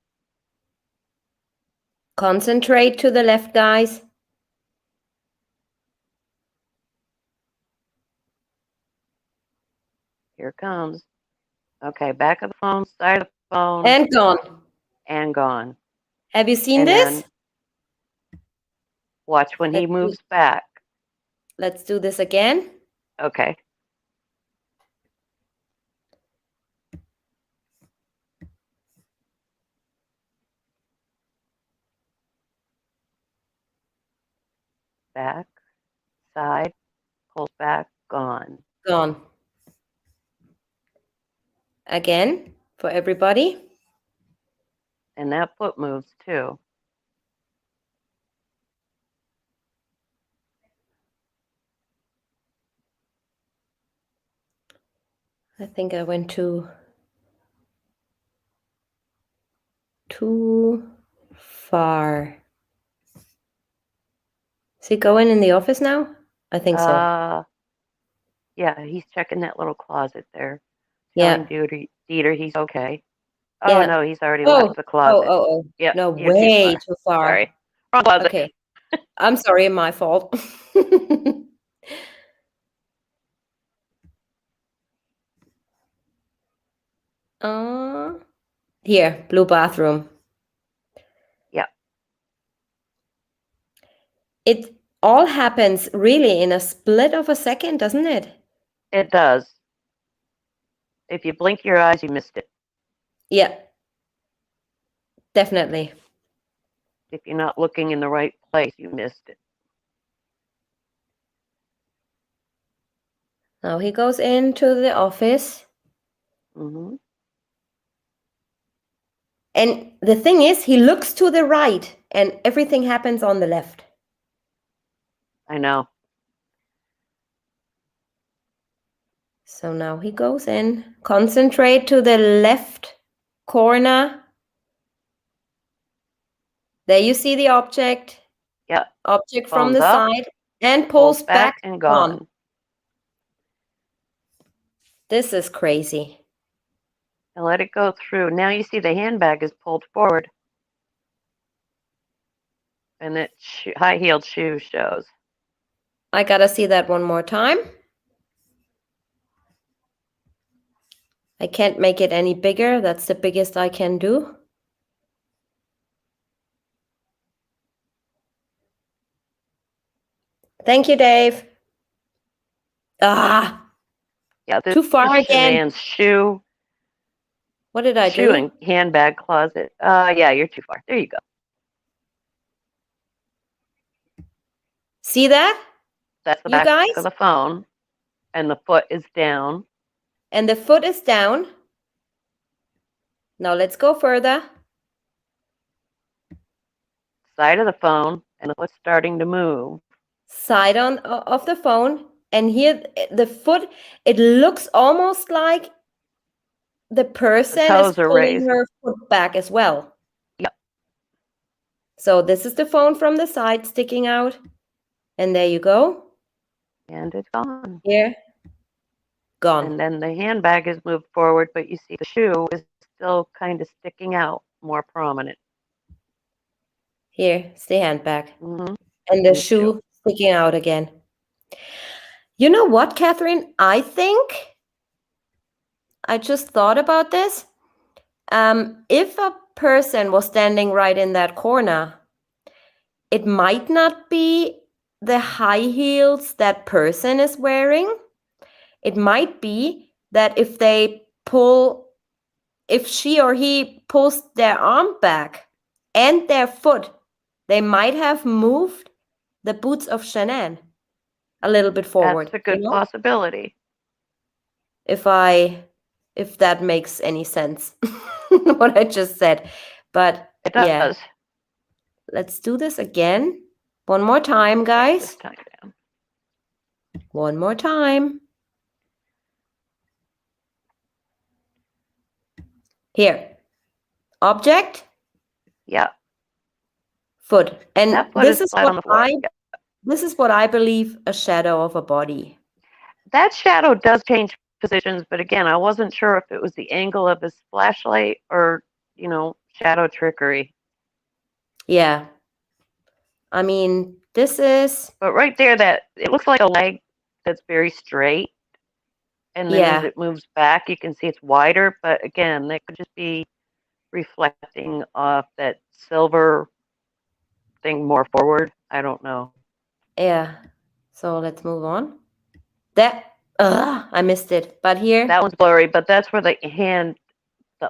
Concentrate to the left, guys. Here it comes. Okay, back of the phone, side of the phone, And gone. and gone. Have you seen And this? then watch when he moves back. Let's do this again. Okay. Back, side, pulls back, gone. Gone. Again for everybody. And that foot moves too. I think I went too far. Is he going in the office now? I think so. Yeah, he's checking that little closet there, Yeah. telling Dieter he's okay. Oh Yeah. no, he's already Oh, left the closet. oh. Yep, No, you're too way far. too far. Sorry, wrong closet. Okay. I'm sorry, my fault. uh, Here, blue bathroom. Yep. It all happens really in a split of a second, doesn't it? It does. If you blink your eyes, you missed it. Yeah, definitely. If you're not looking in the right place, you missed it. Now he goes into the office. Hmm. And the thing is, he looks to the right and everything happens on the left. I know. So now he goes in, concentrate to the left corner. There you see the object, Yeah. object from Phone's the up, side, and pulls pulls back back, and on. gone. This is crazy. And let it go through. Now you see the handbag is pulled forward, and that high-heeled shoe shows. I gotta see that one more time. I can't make it any bigger. That's the biggest I can do. Thank you, Dave. Ah, Yeah, this too far is again. Shanann's shoe What did I shoe do? and handbag closet. Yeah, you're too far. There you go. See that? That's the You back guys? of the phone, and the foot is down. And the foot is down. Now let's go further. Side of the phone, and the foot's starting to move. Side on of the phone. And here the foot, it looks almost like the person is toes are pulling raised. her foot back as well. Yep. So this is the phone from the side sticking out. And there you go. And it's gone. Here. Gone. And then the handbag is moved forward, but you see the shoe is still kind of sticking out, more prominent. Here, it's the handbag. Mm-hmm. And the shoe sticking out again. You know what, Catherine? I think I just thought about this. If a person was standing right in that corner, it might not be the high heels that person is wearing. It might be that if she or he pulls their arm back and their foot, they might have moved the boots of Shanann a little bit forward. That's a good possibility. If that makes any sense, what I just said. But it does. Yeah. Let's do this again. One more time, guys. This time down. One more time. Here. Object. Yeah. Foot. And that foot this is flat on the floor. This is what I believe a shadow of a body. That shadow does change positions, but again, I wasn't sure if it was the angle of his flashlight or, shadow trickery. Yeah. I mean, this is... But right there, that it looks like a leg that's very straight. And then as it moves back, you can see it's wider. But again, that could just be reflecting off that silver thing more forward. I don't know. Yeah. So let's move on. I missed it. But here. That one's blurry, but that's where the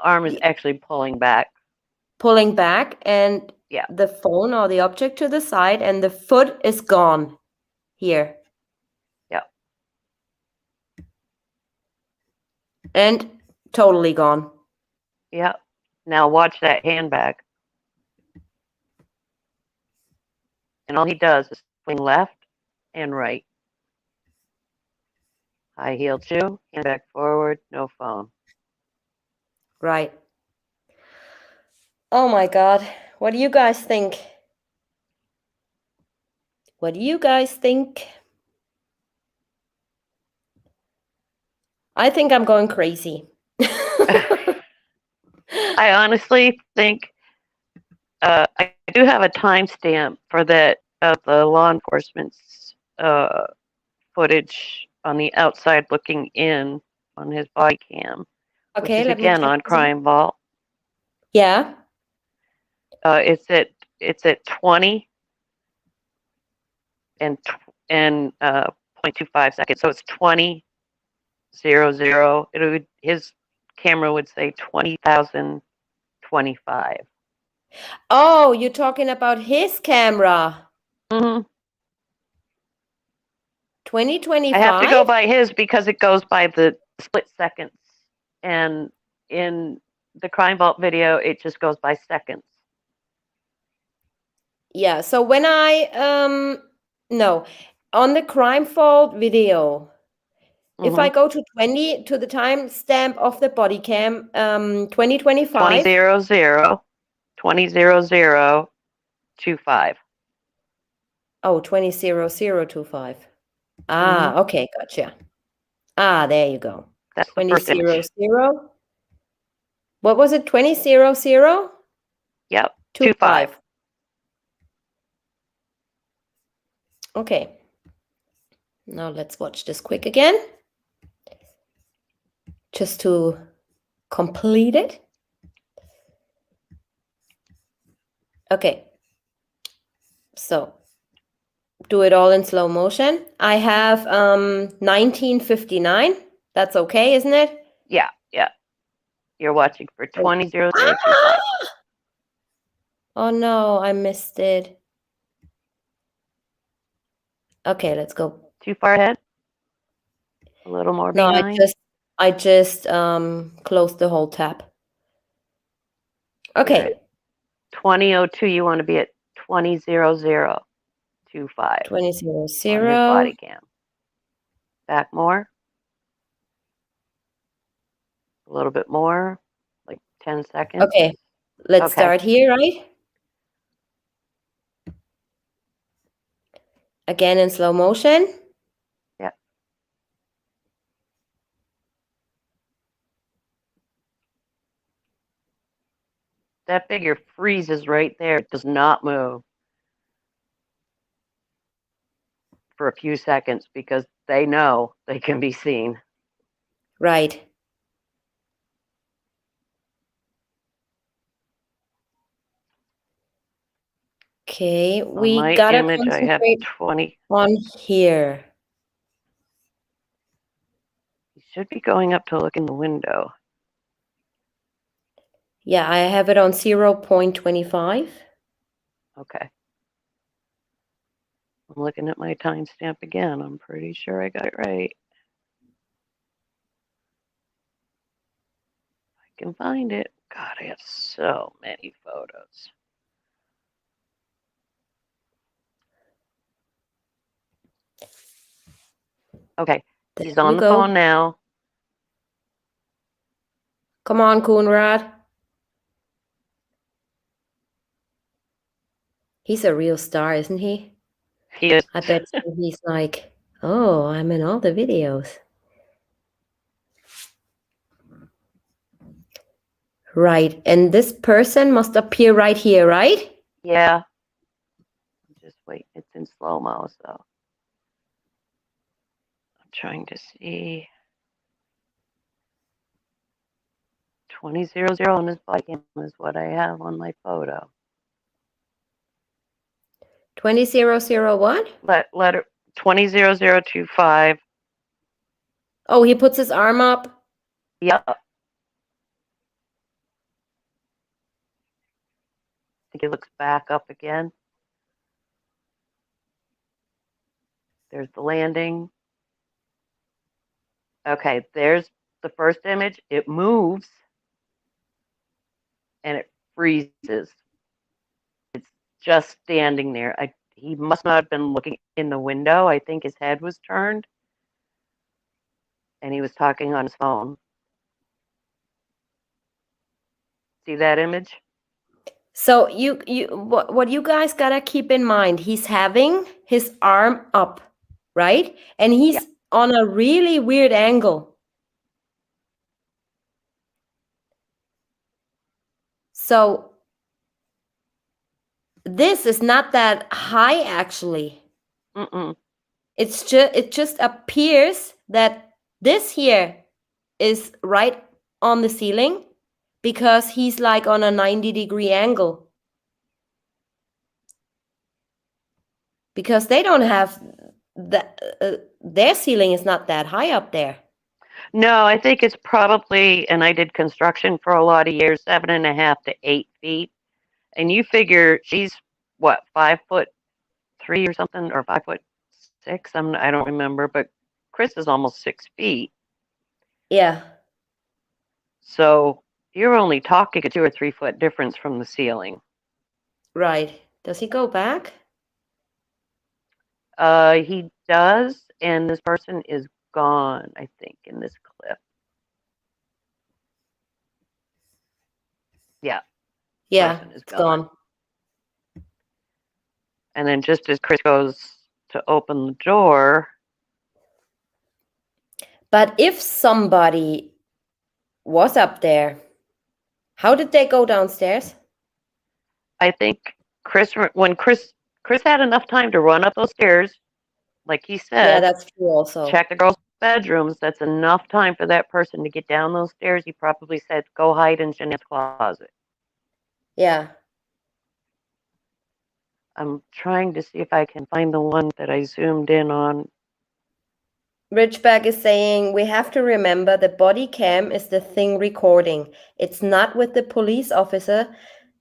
arm is actually pulling back. Pulling back, and yeah, the phone or the object to the side, and the foot is gone here. Yeah. And totally gone. Yeah. Now watch that handbag. And all he does is swing left and right. High-heeled shoe, handbag forward, no phone. Right. Oh my God. What do you guys think? What do you guys think? I think I'm going crazy. I honestly think I do have a timestamp for that of the law enforcement's footage on the outside looking in on his body cam, Okay, which is again on Crime Vault. Yeah. It's at 20. and 0.25 seconds. So it's 20, 00. His camera would say 20,025. Oh, you're talking about his camera. Mm-hmm. 2025? I have to go by his because it goes by the split seconds. And in the Crime Vault video, it just goes by seconds. Yeah, so when no, on the Crime Vault video, if I go to 20 to the timestamp of the body cam, 2025. 2000, 200025. Oh, 200025. Ah, okay, gotcha. Ah, there you go. That's the first image. 2000. What was it? 2000? Yep, 25. Okay. Now let's watch this quick again. Just to complete it. Okay. So do it all in slow motion. I have 1959. That's okay, isn't it? Yeah. You're watching for 200025. Oh no, I missed it. Okay, let's go. Too far ahead? A little more No, behind? I just closed the whole tab. Okay. 2002, you want to be at 200025 on his body 2000. cam. Back more. A little bit more, like 10 seconds. Okay, let's start here, right? Again in slow motion. Yep. That figure freezes right there. It does not move for a few seconds because they know they can be seen. Right. Okay, we gotta image, I have concentrate 20. on here. You should be going up to look in the window. Yeah, I have it on 0.25. Okay. I'm looking at my timestamp again. I'm pretty sure I got it right. I can find it. God, I have so many photos. Okay, he's on the phone now. Come on, Conrad. He's a real star, isn't he? He is. I bet he's like, oh, I'm in all the videos. Right, and this person must appear right here, right? Yeah. Just wait, it's in slow-mo, so I'm trying to see. 2000 on his body cam is what I have on my photo. 2000 what? Letter 200025. Oh, he puts his arm up. Yep. I think he looks back up again. There's the landing. Okay, there's the first image. It moves and it freezes. It's just standing there. He must not have been looking in the window. I think his head was turned and he was talking on his phone. See that image? So what you guys gotta keep in mind, he's having his arm up, right? And he's on a really weird angle. So this is not that high, actually. It just appears that this here is right on the ceiling because he's like on a 90-degree angle. because they don't have their ceiling is not that high up there. No, I think it's probably, and I did construction for a lot of years, 7.5 to 8 feet. And you figure she's what, 5'3" or something, or 5'6"? I don't remember, but Chris is almost 6 feet. Yeah. So you're only talking a 2 or 3 foot difference from the ceiling. Right. Does he go back? He does, and this person is gone, I think, in this clip. Yeah, Yeah, person is it's gone. gone. And then just as Chris goes to open the door. But if somebody was up there, how did they go downstairs? I think when Chris had enough time to run up those stairs, like he Yeah, said, that's true also. check the girls' bedrooms. That's enough time for that person to get down those stairs. He probably said, "Go hide in Jeanette's closet." Yeah. I'm trying to see if I can find the one that I zoomed in on. Ridgeback is saying we have to remember the body cam is the thing recording. It's not what the police officer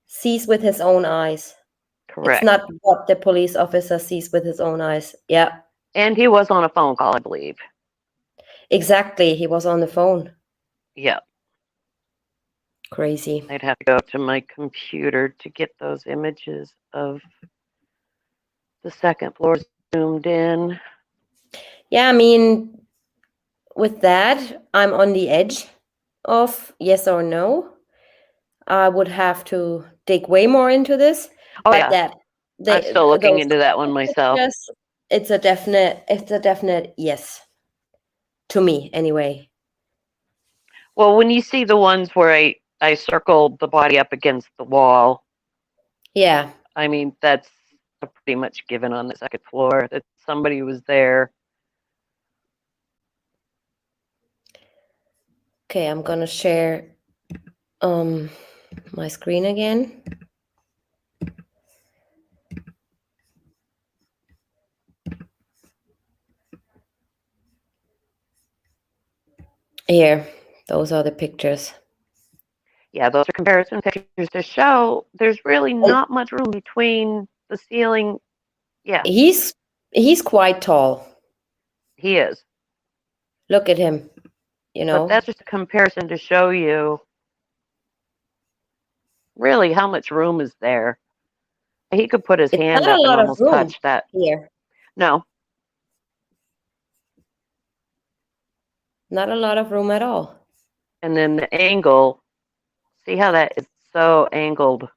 sees with his own eyes. Correct. It's not what the police officer sees with his own eyes. Yeah. And he was on a phone call, I believe. Exactly. He was on the phone. Yeah. Crazy. I'd have to go to my computer to get those images of the second floor zoomed in. Yeah, I mean, with that, I'm on the edge of yes or no. I would have to dig way more into this. Oh, But yeah. that I'm still looking those into that one myself. pictures, it's a definite yes. To me, anyway. Well, when you see the ones where I circled the body up against the wall, Yeah. I mean, that's pretty much given on the second floor that somebody was there. Okay, I'm gonna share my screen again. Here, those are the pictures. Yeah, those are comparison pictures to show there's really not much room between the ceiling. Yeah, He's quite tall. he is. Look at him, you But know. that's just a comparison to show you really how much room is there. He could put his It's hand not a up and lot of almost room touch that. here. No, Not a lot of room at all. and then the angle, see how that is so angled?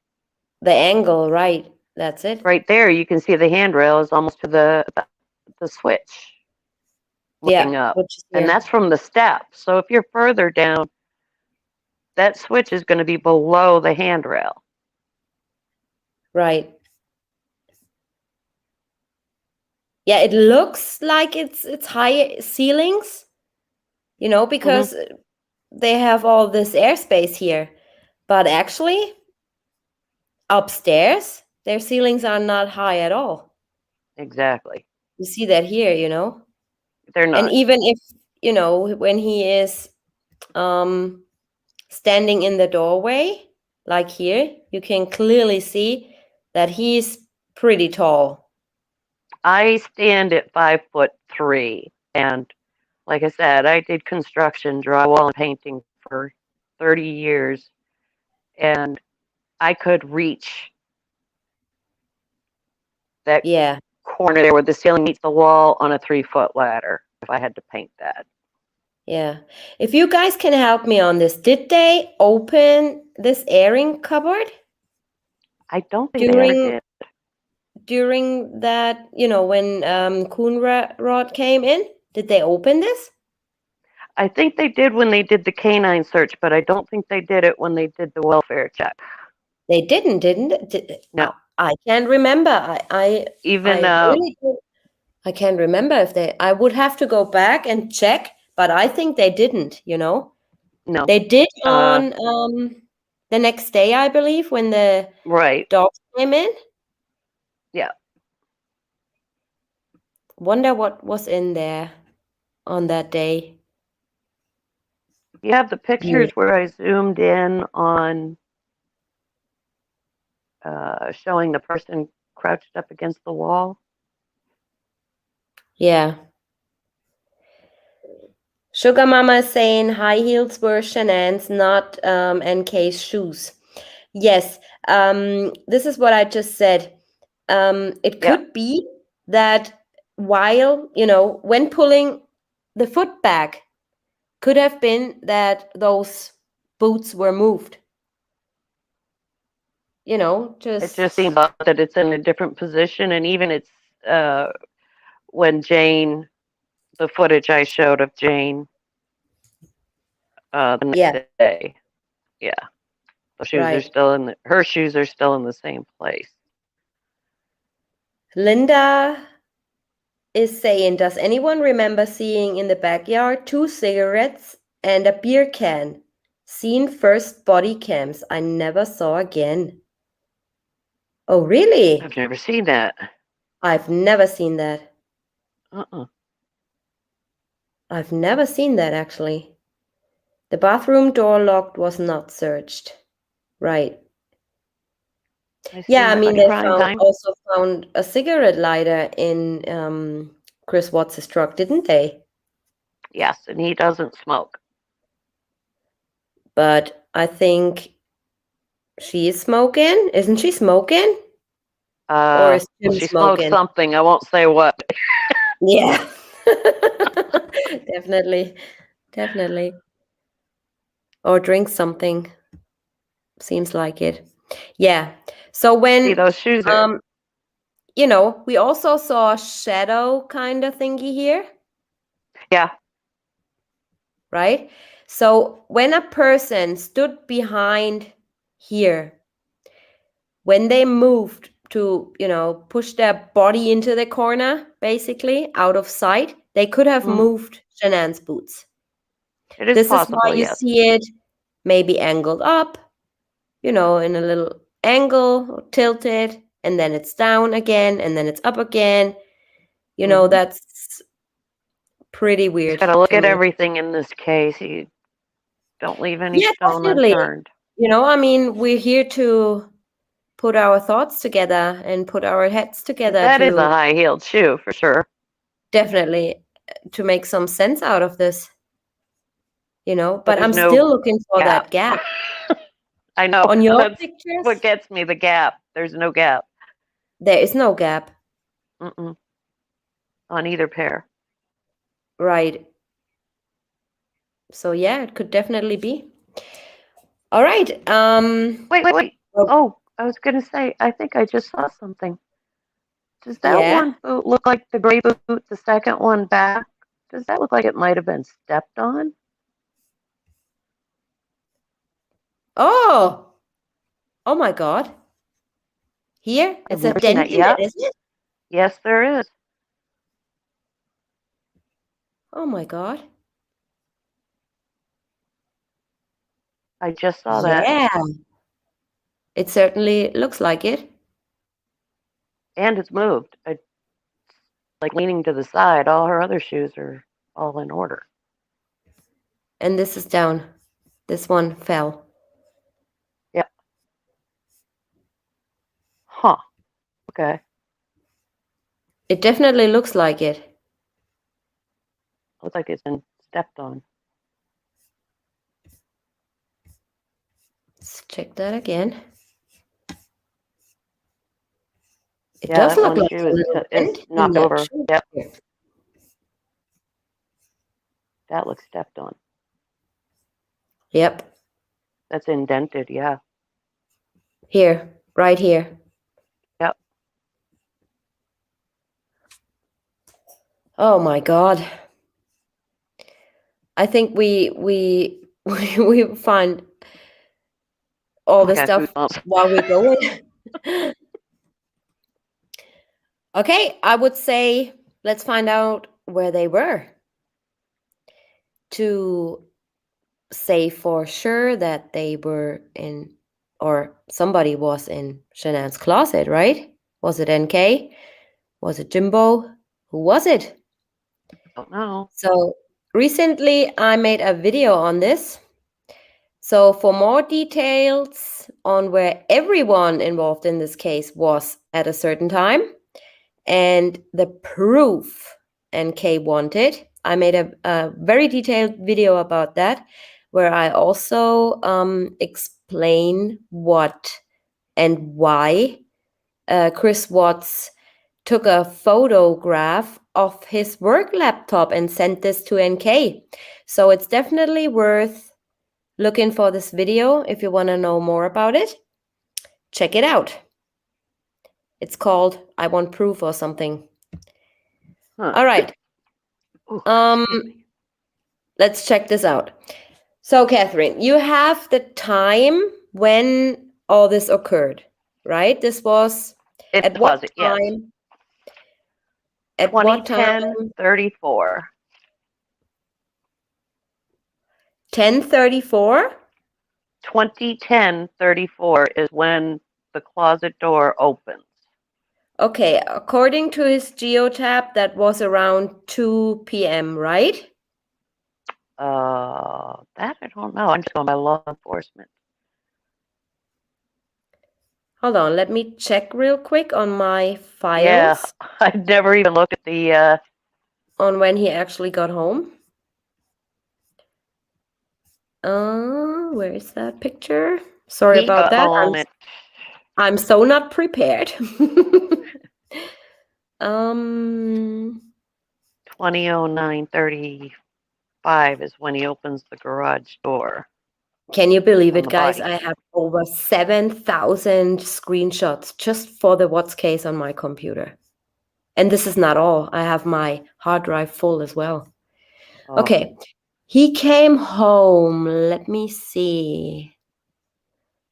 The angle, right? That's it. Right there, you can see the handrail is almost to the switch looking Yeah, up. which is And here. that's from the step. So if you're further down, that switch is going to be below the handrail. Right. Yeah, it looks like it's high ceilings, you know, because they have all this airspace here. But actually, upstairs, their ceilings are not high at all. Exactly. You see that here, you know? They're And not. even if, you know, when he is standing in the doorway, like here, you can clearly see that he's pretty tall. I stand at 5'3", and like I said, I did construction, drywall, and painting for 30 years, and I could reach that Yeah. corner there where the ceiling meets the wall on a 3-foot ladder if I had to paint that. Yeah. If you guys can help me on this, did they open this airing cupboard I don't think they ever did. during that, you know, when Coonrod came in? Did they open this? I think they did when they did the canine search, but I don't think they did it when they did the welfare check. They didn't. No. I can't remember. I Even really don't. I can't remember if they. I would have to go back and check, but I think they didn't. You know, no. they did on the next day, I believe, when the Right. dogs came in. Yeah. Wonder what was in there on that day. You have the pictures where I zoomed in on showing the person crouched up against the wall. Yeah. Sugar Mama is saying high heels were Shanann's, not NK's shoes. Yes, this is what I just said. It could be that while, when pulling the foot back, could have been that those boots were moved. It just seems that it's in a different position, and even it's when Jane, the footage I showed of Jane the next day, yeah, the shoes are still her shoes are still in the same place. Linda is saying, does anyone remember seeing in the backyard 2 cigarettes and a beer can? Seen first body cams I never saw again. Oh, really? I've never seen that. I've never seen that. I've never seen that, actually. The bathroom door locked was not searched. Right. Yeah, I mean, they also found a cigarette lighter in Chris Watts' truck, didn't they? Yes, and he doesn't smoke. But I think she is smoking. Isn't she smoking? Or is Jim she smoking? smokes something. I won't say what. Yeah. Definitely. Or drink something. Seems like it. Yeah. So when see those shoes are... we also saw a shadow kind of thingy here. Yeah. Right? So when a person stood behind here, when they moved to, push their body into the corner, basically, out of sight, they could have moved Shanann's boots. This possible, is why you see it maybe angled up, in a little angle, tilted, and then it's down again, and then it's up again. That's pretty weird. You gotta look at everything in this case. You don't leave any stone unturned. I mean, we're here to put our thoughts together and put our heads together. That is a high-heeled shoe for sure. Definitely, to make some sense out of this. But I'm still looking for that gap. I know. On your That's pictures? what gets me, the gap. There's no gap. There is no gap. On either pair. Right. So yeah, it could definitely be. All right. Wait. Oh, I was gonna say, I think I just saw something. Does that one boot look like the gray boot, the second one back? Does that look like it might have been stepped on? Oh my God. Here? It's a dent in it, isn't it? Yes, there is. Oh my God. I just saw that. Yeah. It certainly looks like it. And it's moved. It's like leaning to the side. All her other shoes are all in order. And this is down. This one fell. Yep. Huh. Okay. It definitely looks like it. Looks like it's been stepped on. Let's check that again. It Yeah, does that look one like shoe a little is dent knocked in that over. shoe. Yep. Here. That looks stepped on. Yep. That's indented, yeah. Here, right here. Yep. Oh my God. I think we find all the stuff while we're going. Okay, I would say let's find out where they were to say for sure that they were in, or somebody was in Shanann's closet, right? Was it NK? Was it Jimbo? Who was it? Don't know. So recently I made a video on this. So for more details on where everyone involved in this case was at a certain time and the proof NK wanted, I made a very detailed video about that, where I also explain what and why Chris Watts took a photograph of his work laptop and sent this to NK. So it's definitely worth looking for this video if you want to know more about it. Check it out. It's called I Want Proof or something. Huh. All right. Ooh, excuse me. Let's check this out. So, Catherine, you have the time when all this occurred, right? This was It at what was it, yes. time? At what time? 2010-34. 10:34. 2010-34 is when the closet door opens. Okay, according to his geotab, that was around 2 p.m., right? That I don't know. I'm just going by law enforcement. Hold on, let me check real quick on my Yeah, files I've never even looked at the. on when he actually got home. Where is that picture? Sorry He about got that. home at I'm so not prepared. um, 2009-35 is when he opens the garage door can you believe on it, the guys? body I cam. have over 7,000 screenshots just for the Watts case on my computer. And this is not all. I have my hard drive full as well. Oh, Okay. He came home. Let me see.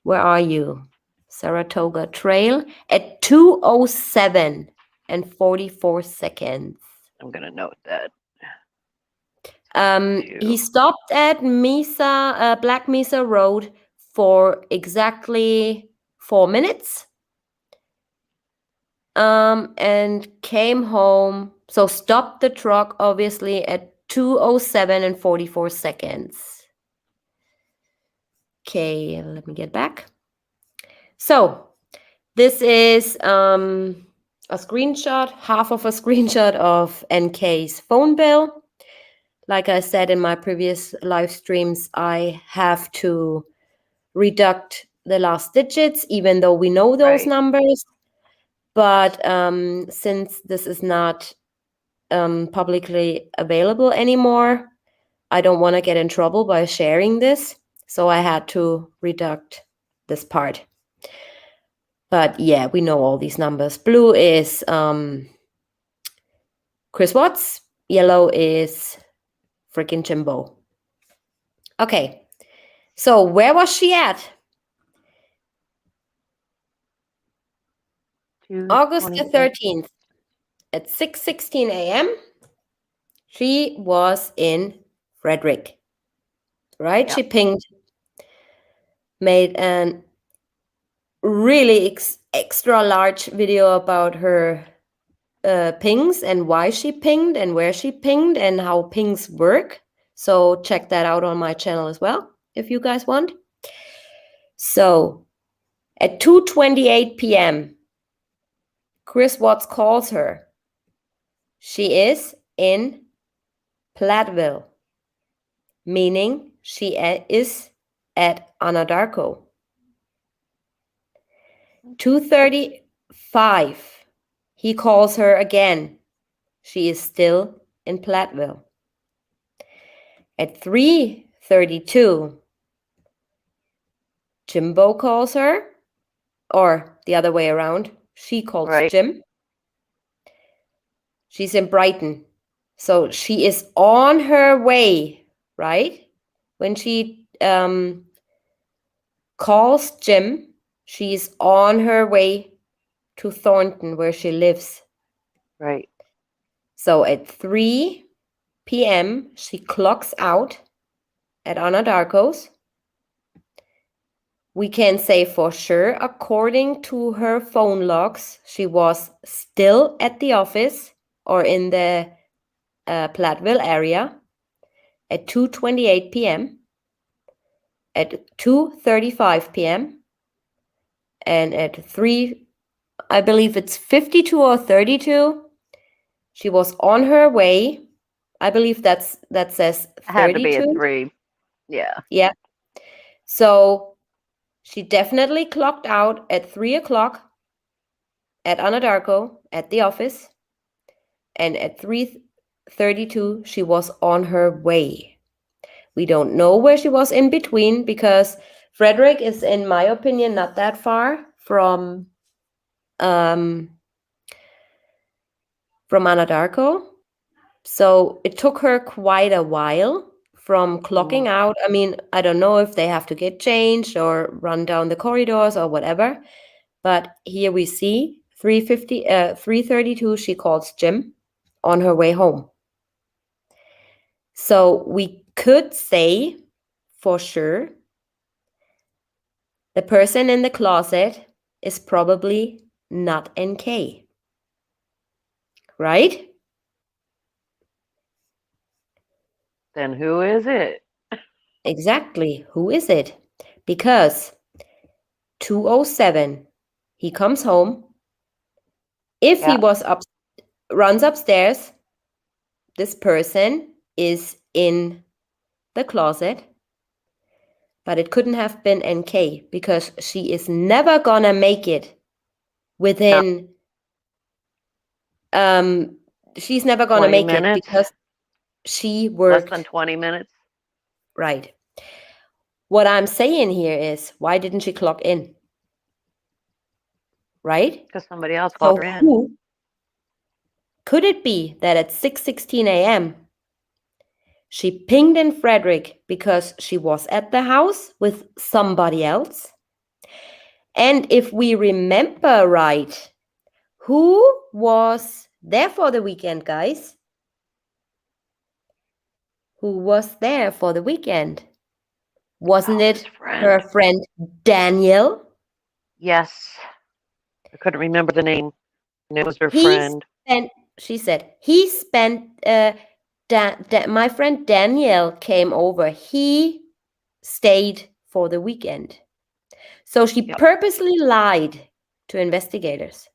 Where are you? Saratoga Trail at 2:07 and 44 seconds. I'm gonna note that. He stopped at Black Mesa Road for exactly 4 minutes. And came home. So stopped the truck obviously at 2:07 and 44 seconds. Okay, let me get back. So this is a screenshot, half of a screenshot of NK's phone bill. Like I said in my previous live streams, I have to reduct the last digits, even though we know those Right. numbers. But since this is not publicly available anymore, I don't want to get in trouble by sharing this. So I had to reduct this part. But yeah, we know all these numbers. Blue is Chris Watts. Yellow is freaking Jimbo. Okay. So where was she at? August the 13th at 6:16 a.m. She was in Frederick. Right? Yeah. She pinged, made an really extra large video about her pings and why she pinged and where she pinged and how pings work. So check that out on my channel as well if you guys want. So at 2:28 p.m., Chris Watts calls her. She is in Platteville, meaning she is at Anadarko. 2:35, he calls her again. She is still in Platteville. At 3:32, Jimbo calls her, or the other way around. She calls Right. Jim. She's in Brighton. So she is on her way, right? When she calls Jim, she's on her way to Thornton, where she lives. Right. So at 3 p.m., she clocks out at Anadarko's. We can say for sure, according to her phone logs, she was still at the office or in the Platteville area at 2:28 p.m., at 2:35 p.m., and at 3, I believe it's 52 or 32, she was on her way. I believe that says It had to be at 32. 3. Yeah. Yeah. So she definitely clocked out at 3 o'clock at Anadarko at the office, and at 3:32 she was on her way. We don't know where she was in between, because Frederick is, in my opinion, not that far from Anadarko. So it took her quite a while from clocking out. I mean, I don't know if they have to get changed or run down the corridors or whatever. But here we see 3:32, she calls Jim on her way home. So we could say for sure the person in the closet is probably not NK. Right? Then who is it? Exactly. Who is it? Because 2:07, he comes home. If he was runs upstairs, this person is in the closet. But it couldn't have been NK, because she is never gonna make it within she's never gonna 20 make minutes? it, because she Less worked than 20 minutes? right. What I'm saying here is, why didn't she clock in? Right? Because somebody else So called her in. who could it be that at 6:16 a.m. she pinged in Frederick because she was at the house with somebody else? And if we remember right, who was there for the weekend, guys? Who was there for the weekend? Wasn't it her friend Danielle? Yes. I couldn't remember the name. And it was her friend. She said, he spent, my friend Danielle came over. He stayed for the weekend. So she purposely lied to investigators.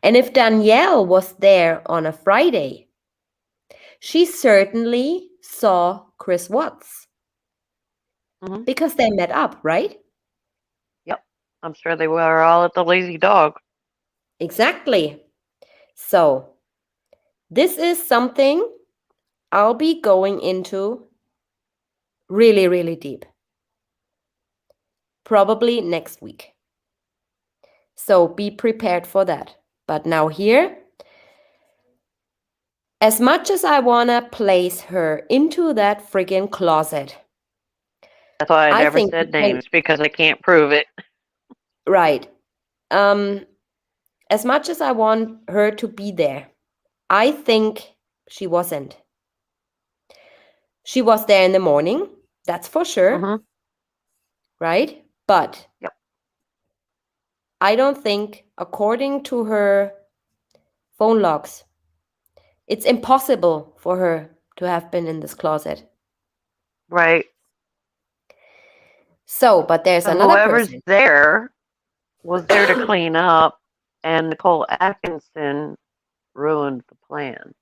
And if Danielle was there on a Friday, she certainly saw Chris Watts. Because they met up, right? Yep. I'm sure they were all at the Lazy Dog. Exactly. So this is something I'll be going into really, really deep. Probably next week. So be prepared for that. But now here, as much as I want to place her into that friggin' closet. That's why I never said names, because I can't prove it. Right. As much as I want her to be there, I think she wasn't. She was there in the morning, that's for sure. Right? But I don't think, according to her phone logs, it's impossible for her to have been in this closet. Right. So, but there's another whoever's person. there was there to clean up, and Nicole Atkinson ruined the plan.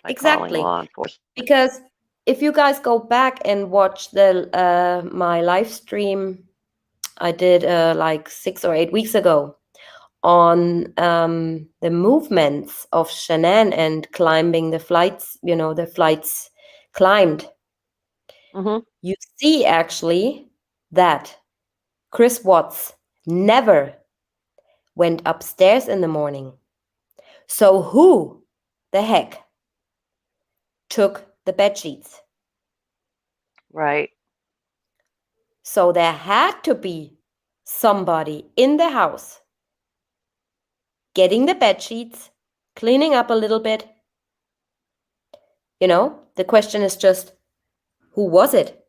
Exactly. Because if you guys go back and watch the my live stream I did like 6 or 8 weeks ago on the movements of Shanann and climbing the flights, the flights climbed. You see actually that Chris Watts never went upstairs in the morning. So who the heck took the bed sheets? Right. So there had to be somebody in the house getting the bed sheets, cleaning up a little bit. The question is just, who was it?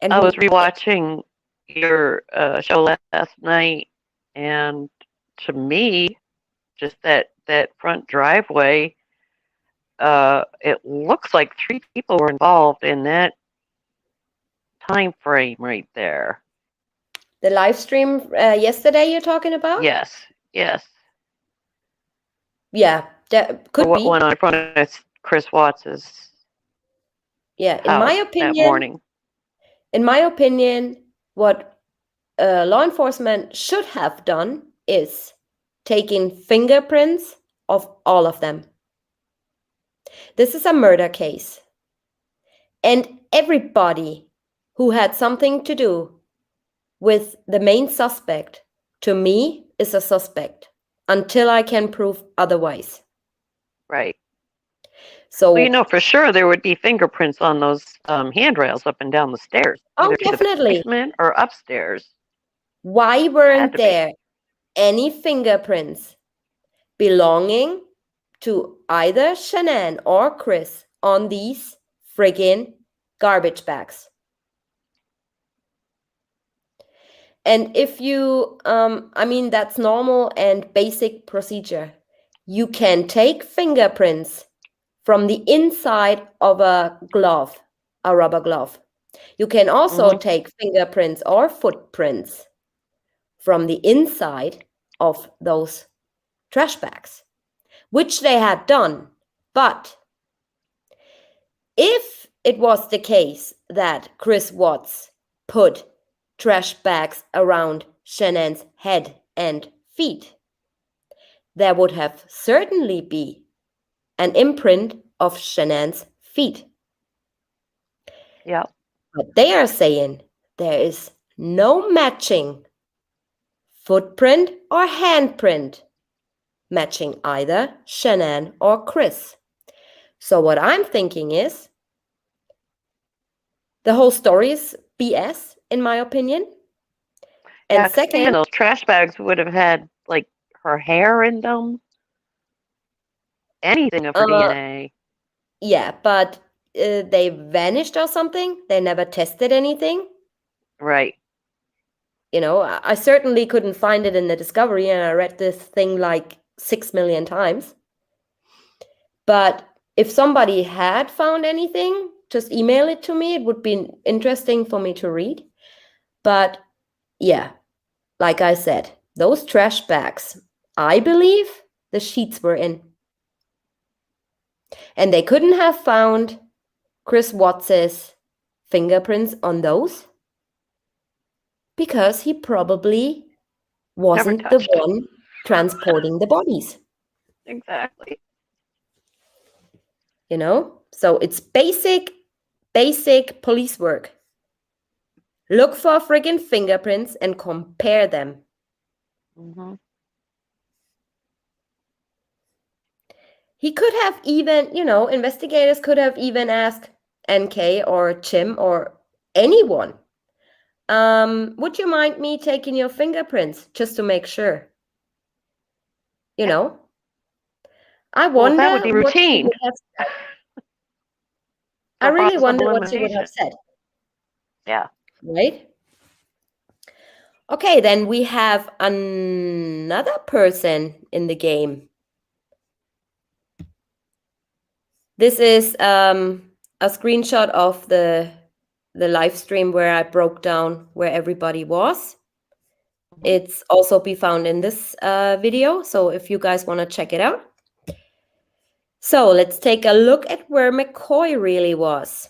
And I was rewatching your show last night, and to me, just that that front driveway, it looks like 3 people were involved in that time frame right there. The live stream yesterday you're talking about? Yes, yes. Yeah, that For could what be. went on in front of Chris Watts's Yeah, house that morning. in my opinion, what law enforcement should have done is taking fingerprints of all of them. This is a murder case. And everybody who had something to do with the main suspect, to me, is a suspect until I can prove otherwise. Right. So, Well, you know, for sure there would be fingerprints on those handrails up and down the stairs, oh, either to the definitely. basement or upstairs. Why Had weren't to be. there any fingerprints belonging to either Shanann or Chris on these friggin' garbage bags? And if you, I mean, that's normal and basic procedure. You can take fingerprints from the inside of a glove, a rubber glove. You can also take fingerprints or footprints from the inside of those trash bags, which they had done. But if it was the case that Chris Watts put trash bags around Shannon's head and feet, there would have certainly be an imprint of Shannon's feet. Yeah. But they are saying there is no matching footprint or handprint matching either Shanann or Chris. So what I'm thinking is the whole story is BS, in my opinion. And Yeah, 'cause I'm thinking second, those trash bags would have had like her hair in them, anything of her DNA. yeah, but they vanished or something. They never tested anything. Right. You know, I certainly couldn't find it in the discovery, and I read this thing like 6 million times. But if somebody had found anything, just email it to me. It would be interesting for me to read. But yeah, like I said, those trash bags, I believe the sheets were in. And they couldn't have found Chris Watts's fingerprints on those because he probably Never wasn't the touched it. one transporting the bodies. Exactly. You know? So it's basic police work. Look for friggin' fingerprints and compare them. Mm-hmm. He could have even, you know, investigators could have even asked NK or Chim or anyone, would you mind me taking your fingerprints just to make sure? You know? I Well, that would wonder be what she routine would have said. I for really possible wonder what she would have elimination. said, Yeah. right? Okay, then we have another person in the game. This is a screenshot of the live stream where I broke down where everybody was. It's also be found in this video, so if you guys want to check it out. So let's take a look at where McCoy really was.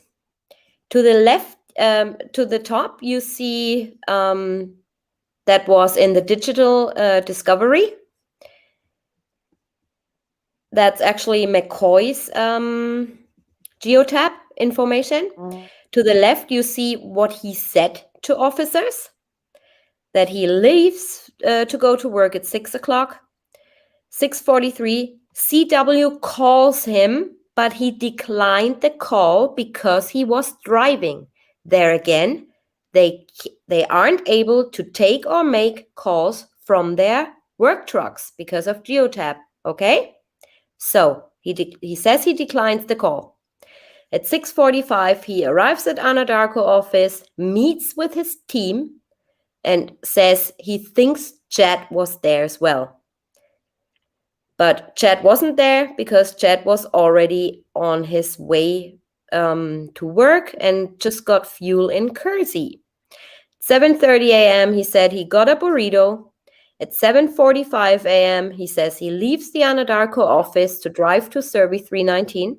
To the left, to the top, you see that was in the digital discovery. That's actually McCoy's geotab information. Mm-hmm. To the left, you see what he said to officers, that he leaves to go to work at 6 o'clock. 6:43, CW calls him, but he declined the call because he was driving. There again, they aren't able to take or make calls from their work trucks because of geotab, okay? So he says he declines the call. At 6:45, he arrives at Anadarko office, meets with his team, and says he thinks Chad was there as well. But Chad wasn't there because Chad was already on his way to work and just got fuel in Kersey. 7:30 a.m. he said he got a burrito. At 7:45 a.m. he says he leaves the Anadarko office to drive to Survey 319.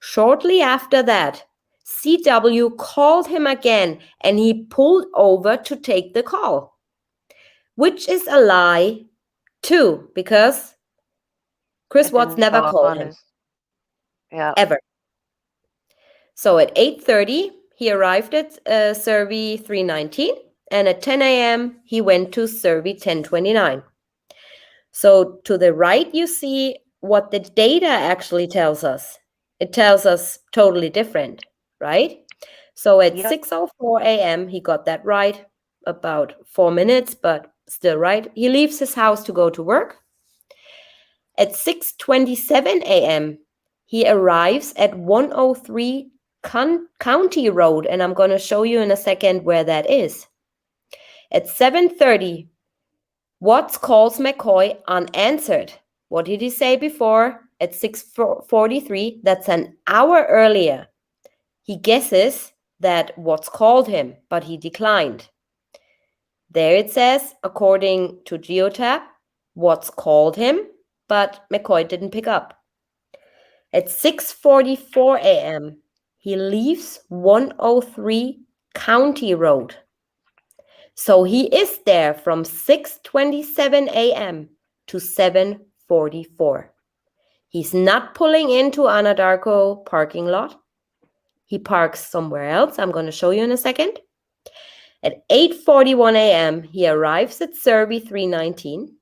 Shortly after that, CW called him again and he pulled over to take the call, which is a lie too, because Chris Watts never called him. Yeah. Ever. So at 8:30, he arrived at Survey 319, and at 10 a.m., he went to Survey 1029. So to the right, you see what the data actually tells us. It tells us totally different, right? So at 6:04 a.m., he got that right, about 4 minutes, but still right. He leaves his house to go to work. At 6:27 a.m., he arrives at 103 County Road, and I'm going to show you in a second where that is. At 7:30, Watts calls McCoy unanswered. What did he say before? At 6:43, that's an hour earlier. He guesses that Watts called him, but he declined. There it says, according to Geotab, Watts called him, but McCoy didn't pick up. At 6:44 a.m., he leaves 103 County Road. So he is there from 6:27 a.m. to 7:44. He's not pulling into Anadarko parking lot. He parks somewhere else. I'm going to show you in a second. At 8:41 a.m., he arrives at Survey 319.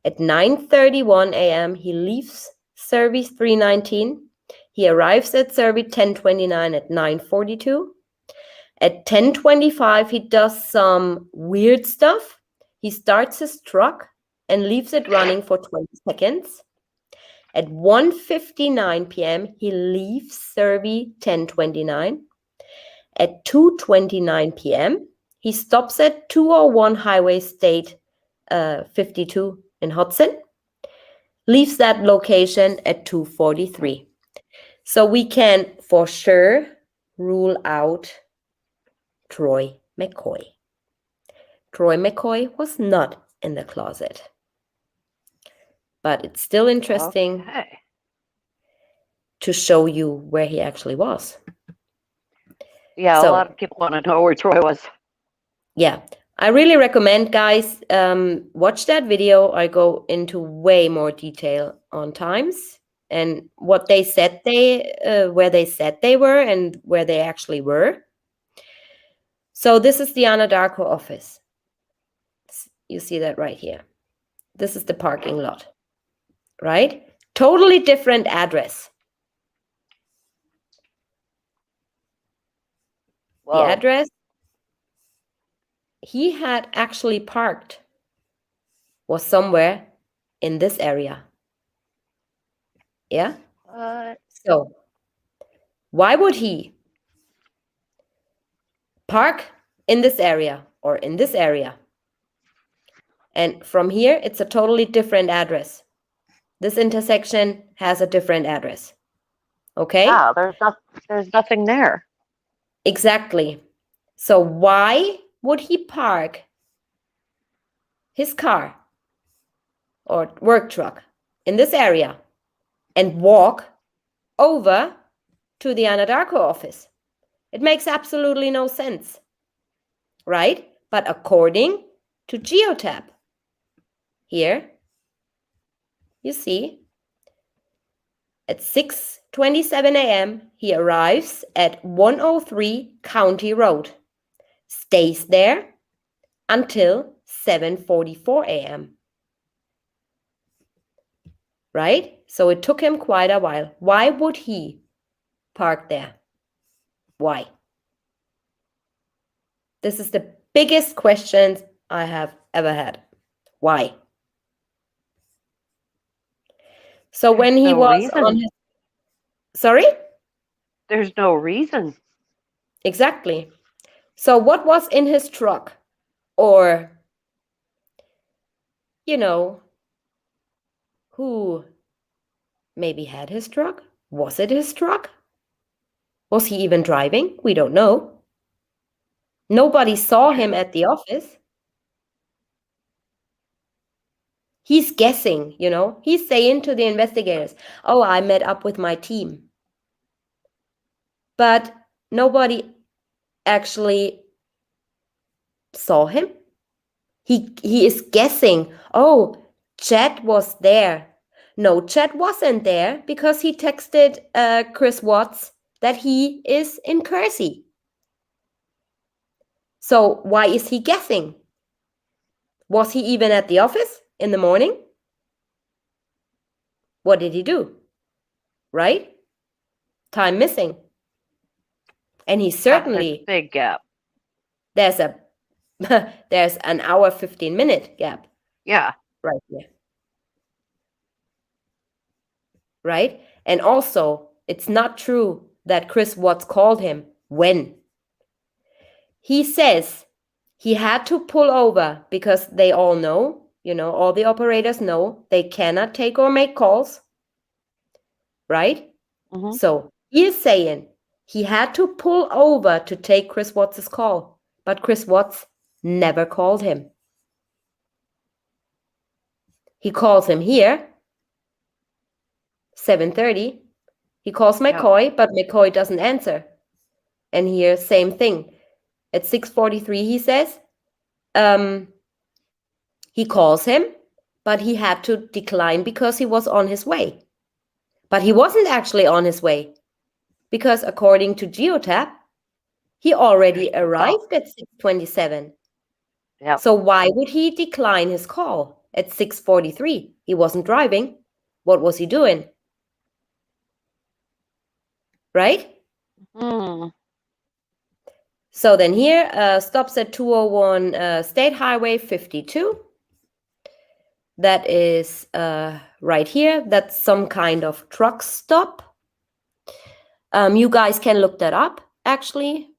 At 9:31 a.m., he leaves Survey 319. He arrives at Survey 1029 at 9:42. At 10:25, he does some weird stuff. He starts his truck and leaves it running for 20 seconds. At 1:59 p.m., he leaves Survey 1029. At 2:29 p.m., he stops at 201 Highway State 52 in Hudson, leaves that location at 2:43. So we can for sure rule out Troy McCoy. Troy McCoy was not in the closet. But it's still interesting to show you where he actually was. Yeah, so, a lot of people want to know where Troy was. Yeah, I really recommend, guys, watch that video. I go into way more detail on times and what they said where they said they were and where they actually were. So this is the Anadarko office. You see that right here. This is the parking lot, right? Totally different address. Whoa. The address he had actually parked was somewhere in this area. Yeah? So, why would he park in this area or in this area? And from here, it's a totally different address. This intersection has a different address. Okay? Yeah, there's nothing there. Exactly. So why would he park his car or work truck in this area and walk over to the Anadarko office? It makes absolutely no sense, right? But according to Geotab, here, you see, at 6:27 a.m., he arrives at 103 County Road, stays there until 7:44 a.m. Right? So it took him quite a while. Why would he park there? Why? This is the biggest question I have ever had. Why? So when he was on his... Sorry? There's no reason. Exactly. So what was in his truck? Or, you know, who maybe had his truck. Was it his truck? Was he even driving? We don't know. Nobody saw him at the office. He's guessing, you know. He's saying to the investigators, oh, I met up with my team. But nobody actually saw him. He is guessing, oh, Chet was there. No, Chet wasn't there because he texted Chris Watts that he is in Kersey. So why is he guessing? Was he even at the office in the morning? What did he do? Right? Time missing. And he certainly... That's a big gap. There's an hour, 15-minute gap. Yeah. Right here. Right? And also, it's not true that Chris Watts called him. When? He says he had to pull over because they all know, you know, all the operators know they cannot take or make calls. Right? Mm-hmm. So he is saying he had to pull over to take Chris Watts' call, but Chris Watts never called him. He calls him here, 7:30. He calls McCoy, but McCoy doesn't answer. And here, same thing. At 6:43, he says, he calls him, but he had to decline because he was on his way. But he wasn't actually on his way because according to Geotab, he already arrived at 6:27. Yep. So why would he decline his call at 6:43? He wasn't driving. What was he doing? Right? Mm. So then here, stops at 201 State Highway 52. That is right here. That's some kind of truck stop. You guys can look that up, actually.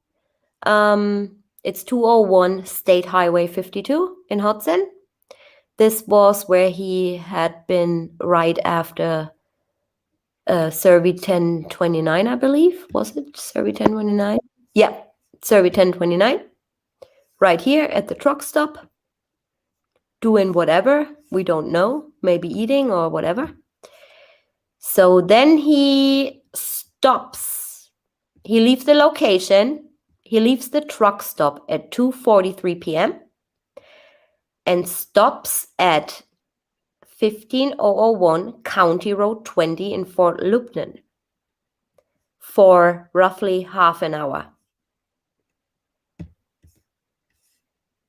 It's 201 State Highway 52 in Hudson. This was where he had been right after Survey 1029, I believe. Was it Survey 1029? Yeah, Survey 1029. Right here at the truck stop. Doing whatever, we don't know. Maybe eating or whatever. So then he stops. He leaves the location. He leaves the truck stop at 2:43 p.m. and stops at 15001 County Road 20 in Fort Leupner for roughly half an hour.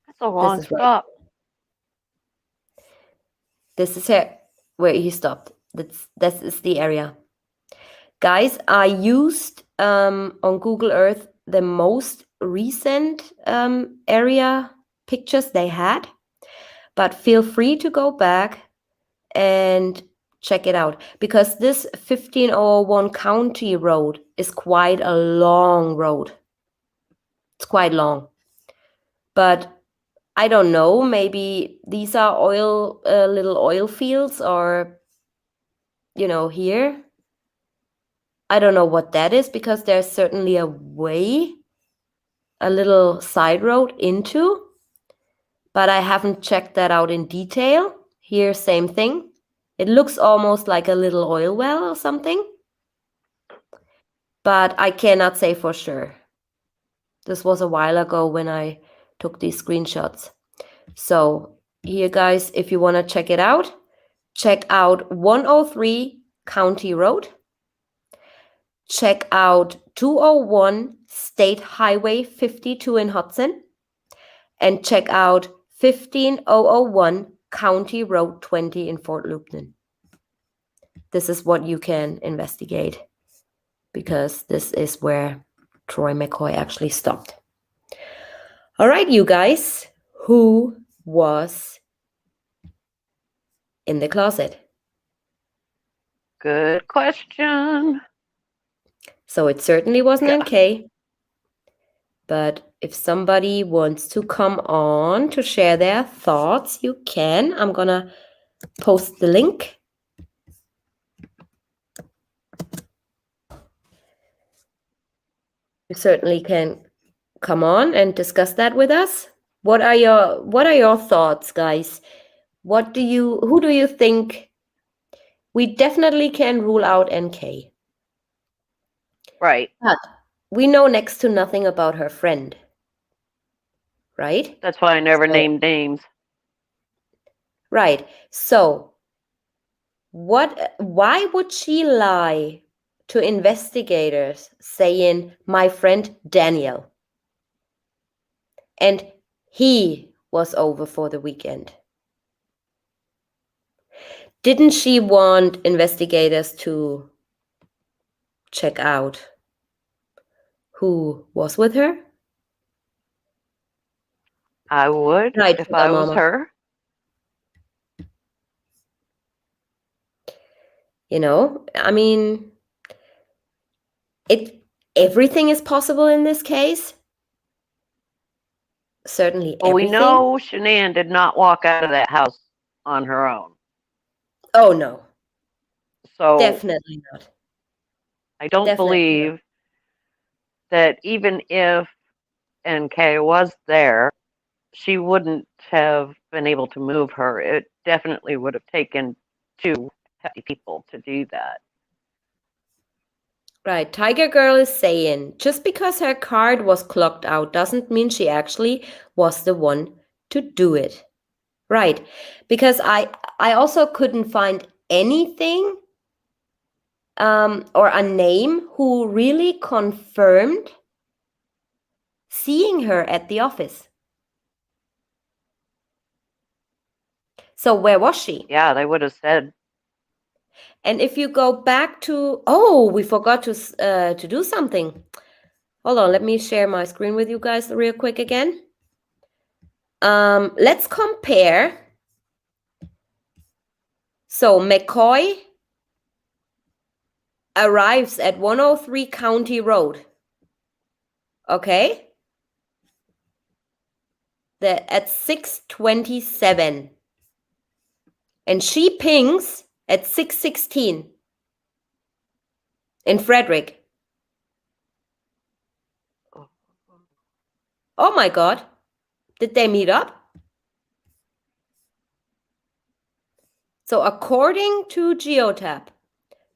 That's a long stop. This is here where he stopped. This is the area. Guys, I used on Google Earth the most recent area pictures they had, but feel free to go back and check it out because this 15001 County Road is quite a long road. It's quite long, but I don't know, maybe these are little oil fields or, you know, here. I don't know what that is because there's certainly a way, a little side road into, but I haven't checked that out in detail. Here, same thing. It looks almost like a little oil well or something, but I cannot say for sure. This was a while ago when I took these screenshots. So here, guys, if you want to check it out, check out 103 County Road. Check out 201 State Highway 52 in Hudson. And check out 15001 County Road 20 in Fort Leupner. This is what you can investigate because this is where Troy McCoy actually stopped. All right, you guys, who was in the closet? Good question. So it certainly wasn't NK. But if somebody wants to come on to share their thoughts, you can. I'm going to post the link You certainly can come on and discuss that with us. What are your thoughts, guys? Who do you think? We definitely can rule out NK. Right. But we know next to nothing about her friend, right? That's why I never So, named names. right. So, why would she lie to investigators saying my friend Daniel and he was over for the weekend? Didn't she want investigators to check out who was with her? I would Right, if Sugar I was Mama. her. I mean, it everything is possible in this case. Certainly Well, we everything. know Shanann did not walk out of that house on her own. Oh no, So definitely not. I don't Definitely not. believe that even if NK was there, she wouldn't have been able to move her. It definitely would have taken two hefty people to do that. Right. Tiger Girl is saying just because her card was clocked out doesn't mean she actually was the one to do it. Right. Because I also couldn't find anything or a name who really confirmed seeing her at the office. So where was she? Yeah, they would have said. And if you go back to, we forgot to do something. Hold on, let me share my screen with you guys real quick again. Let's compare. So McCoy arrives at 103 County Road. Okay? At 6:27. And she pings at 6:16 in Frederick. Oh my God. Did they meet up? So according to Geotab,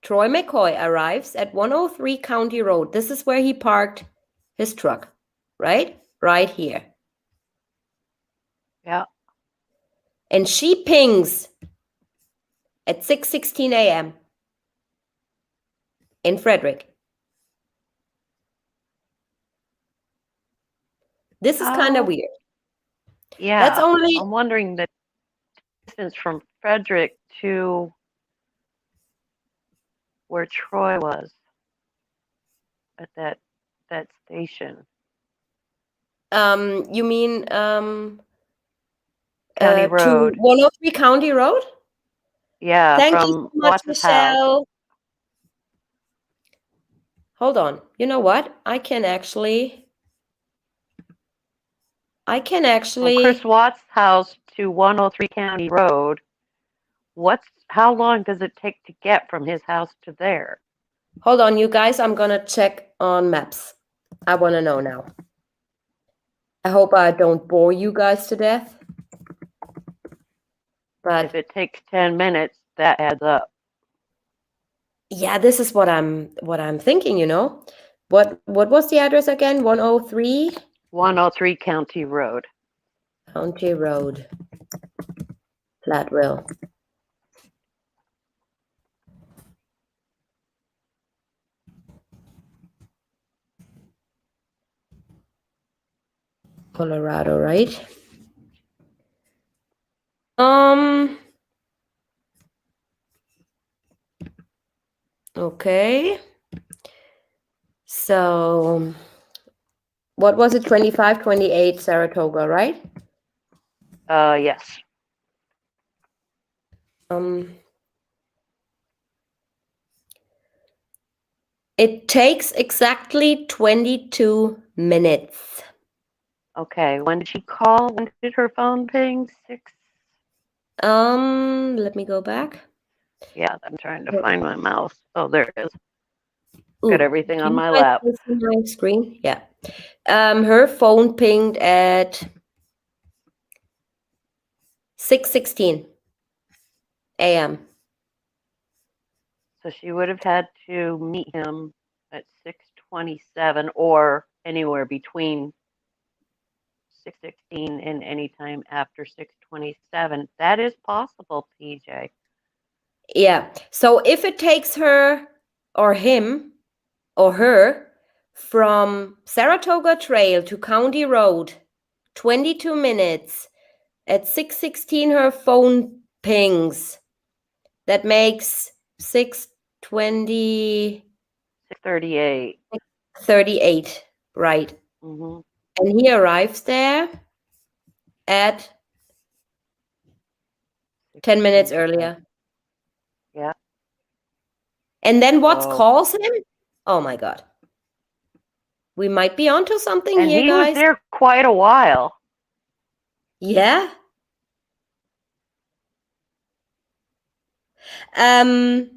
Troy McCoy arrives at 103 County Road. This is where he parked his truck, right? Right here. Yeah. And she pings at 6:16 a.m. in Frederick. This is kind of weird. Yeah. That's only I'm wondering the distance from Frederick to where Troy was at that station. you mean County to Road. 103 County Road? Yeah, Thank you so from much, Watts's house. Michelle. Hold on. You know what? I can actually From Chris Watts' house to 103 County Road. How long does it take to get from his house to there? hold on, you guys. I'm gonna check on maps. I want to know now. I hope I don't bore you guys to death. But If it takes 10 minutes, that adds up. yeah, this is what I'm thinking, What was the address again? 103 103 County Road. County Road, Platteville. Colorado, right? Okay. So what was it? 25, 28 Saratoga, right? Yes. It takes exactly 22 minutes. Okay. When did she call? When did her phone ping? 6. Let me go back. Yeah, I'm trying to find my mouse. Oh, there it is. Got Ooh, everything on can you my guys lap. still see my screen? Yeah. Her phone pinged at 6:16 a.m. So she would have had to meet him at 6:27 or anywhere between 6:16 and any time after 6:27. That is possible, PJ. Yeah. So if it takes her or him or her from Saratoga Trail to County Road 22 minutes, at 6:16 her phone pings. That makes 6:20 6:38. 38, right? Mm-hmm. And he arrives there at 10 minutes 6:27. earlier. Yeah. And then what So, calls him? Oh my God. We might be onto something and here, he was guys. there quite a while Yeah. Um,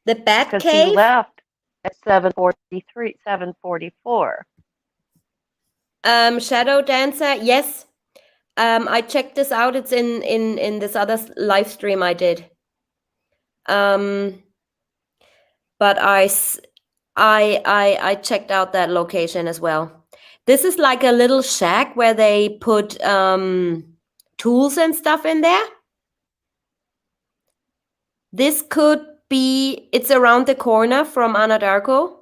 the Bat because he Cave. left at 7:43, 7:44. Shadow Dancer. Yes. I checked this out. It's in this other live stream I did. But I checked out that location as well. This is like a little shack where they put tools and stuff in there. This could be, it's around the corner from Anadarko.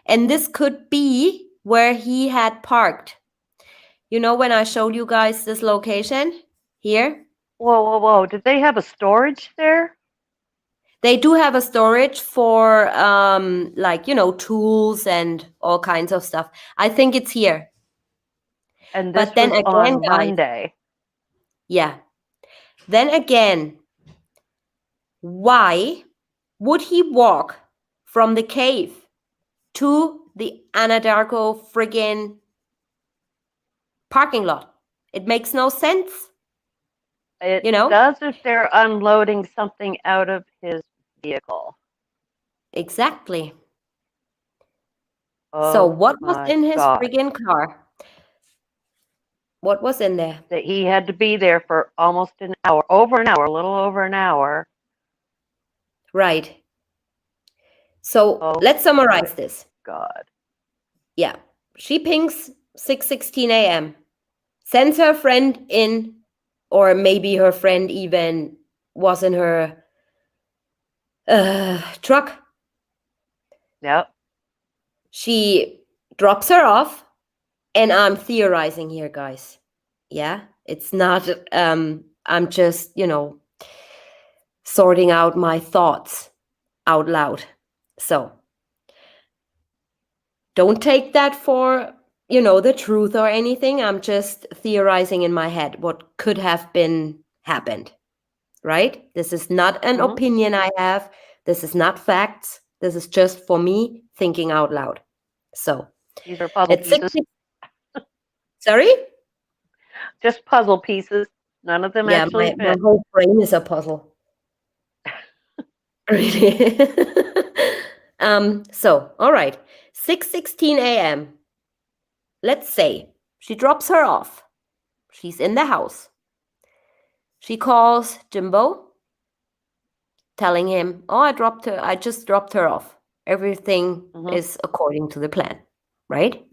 And this could be where he had parked. You know, when I showed you guys this location here, Whoa, whoa, whoa. Did they have a storage there? they do have a storage for like, you know, tools and all kinds of stuff. I think it's here. And But this then was again, on guys, Monday. yeah. Then again, why would he walk from the cave to the Anadarko friggin' parking lot? It makes no sense, It you know? does if they're unloading something out of his vehicle. Exactly. So Oh what was my in his God. friggin' car? What was in there? That he had to be there for almost an hour, over an hour, a little over an hour. Right. So Oh let's my summarize this. God. Yeah. She pings 6:16 a.m. Sends her friend in, or maybe her friend even was in her truck. Yep. She drops her off, and I'm theorizing here, guys. Yeah, it's not, I'm just, you know, sorting out my thoughts out loud. So don't take that for, you know, the truth or anything. I'm just theorizing in my head what could have been happened, right? This is not an Mm-hmm. opinion I have. This is not facts. This is just for me thinking out loud. So These are puzzle at pieces. 60, sorry? Just puzzle pieces. None of them Yeah, actually my fit. whole brain is a puzzle. Really. So all right. 6:16 a.m. Let's say she drops her off. She's in the house. She calls Jimbo, telling him, "Oh, I just dropped her off. Everything Mm-hmm. is according to the plan." Right?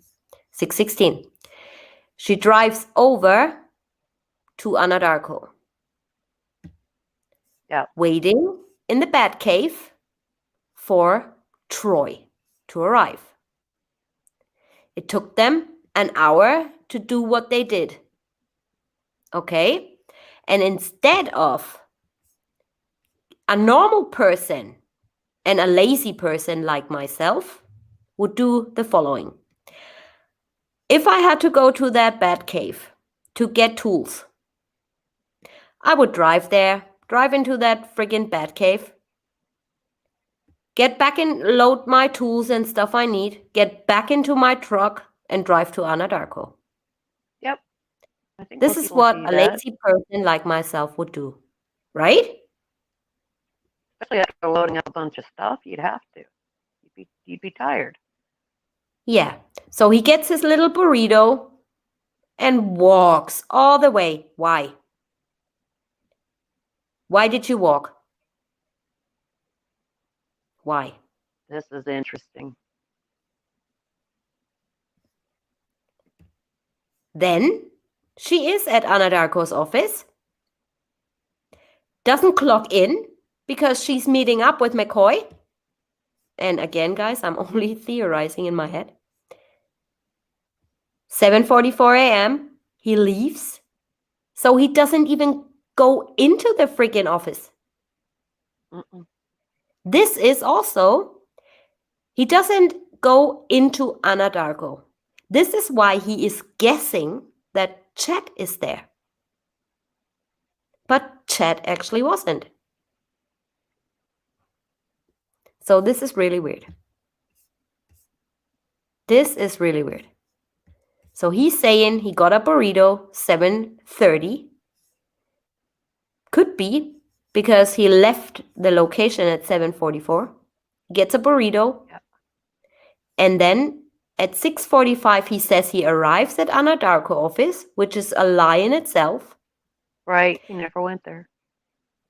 6:16. She drives over to Anadarko, Yep. waiting in the bat cave for Troy to arrive. It took them an hour to do what they did. Okay? And instead of a normal person and a lazy person like myself would do the following. If I had to go to that bat cave to get tools, I would drive there, drive into that friggin' bat cave, get back in, load my tools and stuff I need, get back into my truck, and drive to Anadarko. Yep. I think This most is people what do a that, lazy person like myself would do, right? especially after loading up a bunch of stuff. You'd have to. You'd be tired. Yeah. So he gets his little burrito and walks all the way. Why? Why did you walk? Why? This is interesting. Then she is at Anadarko's office, doesn't clock in because she's meeting up with McCoy. And again, guys, I'm only theorizing in my head. 7:44 a.m. He leaves. So he doesn't even go into the freaking office. Mm-mm. This is also, he doesn't go into Anadarko. This is why he is guessing that Chet is there. But Chet actually wasn't. So this is really weird. This is really weird. So he's saying he got a burrito 7:30. Could be because he left the location at 7:44. Gets a burrito. Yep. And then at 6:45 he says he arrives at Anadarko office, which is a lie in itself. Right. He never went there.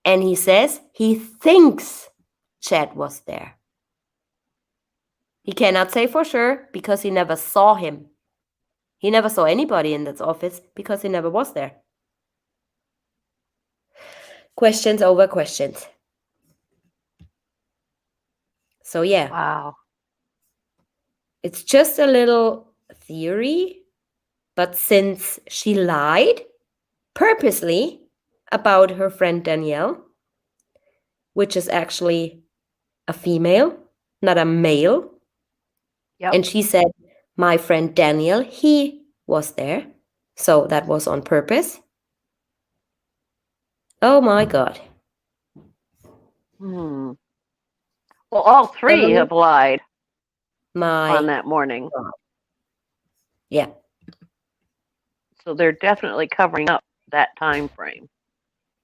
And he says he thinks Chet was there. He cannot say for sure because he never saw him. He never saw anybody in that office because he never was there. Questions over questions. So yeah. Wow. It's just a little theory, but since she lied purposely about her friend Danielle, which is actually a female, not a male, Yep. and she said, my friend Daniel, he was there. So that was on purpose. Oh my God. Well, all three Oh have lied my on that morning. God. Yeah, So they're definitely covering up that time frame.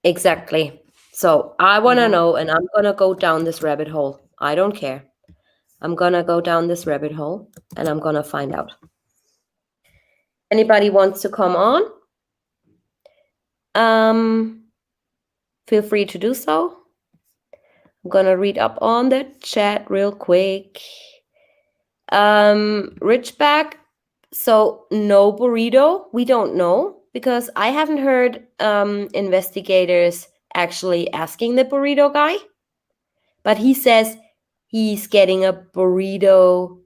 exactly. So I want to know, and I'm going to go down this rabbit hole. I don't care. I'm going to go down this rabbit hole and I'm going to find out. Anybody wants to come on? Feel free to do so. I'm going to read up on the chat real quick. Richback, so no burrito. We don't know because I haven't heard investigators actually asking the burrito guy. But he says he's getting a burrito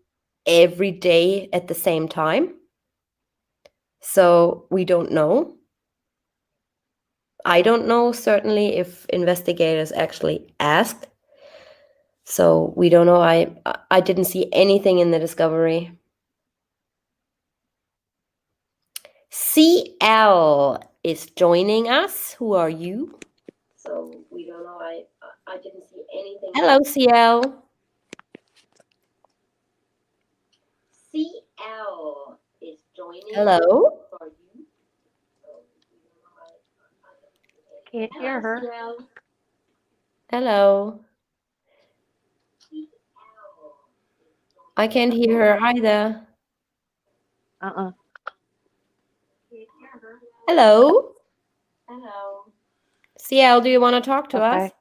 every day at the same time. So we don't know. I don't know certainly if investigators actually asked. So we don't know. I didn't see anything in the discovery. CL is joining us. Who are you? So we don't know. I didn't see anything. Hello, CL. CL is joining. Hello. Can't hear her. Hello. I can't hear her either. Uh-uh. Hello. Hello. CL, do you want to talk to us? Okay.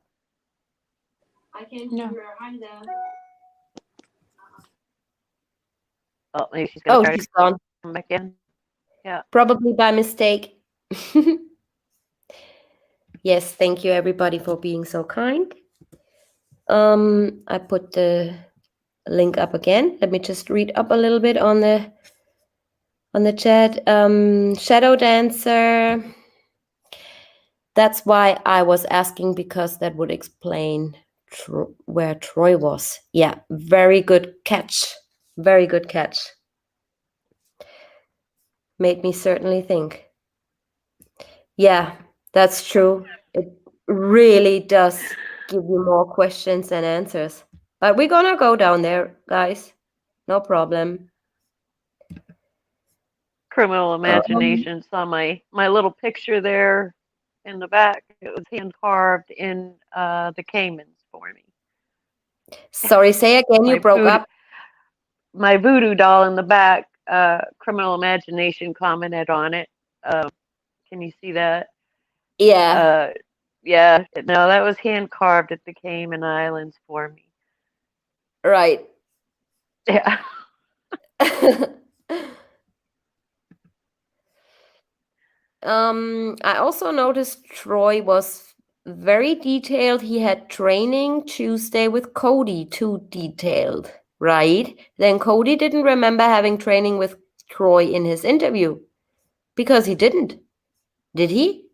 I can't hear her either. Oh, maybe she's gonna try she's to gone. come back in. Yeah. Probably by mistake. Yes, thank you everybody for being so kind. I put the link up again. Let me just read up a little bit on the chat. Shadow Dancer. That's why I was asking, because that would explain where Troy was. Yeah, very good catch. Very good catch. Made me certainly think. Yeah, that's true. It really does give you more questions than answers. But we're gonna go down there, guys. No problem. Criminal Imagination saw my little picture there in the back. It was hand carved in the Caymans for me. Sorry, say again, you My broke voodoo, up. my voodoo doll in the back. Criminal Imagination commented on it. Can you see that? Yeah, Uh, yeah, no, that was hand carved at the Cayman Islands for me. right. Yeah, I also noticed Troy was very detailed. He had training Tuesday with Cody, too detailed, right? Then Cody didn't remember having training with Troy in his interview because he didn't. Did he?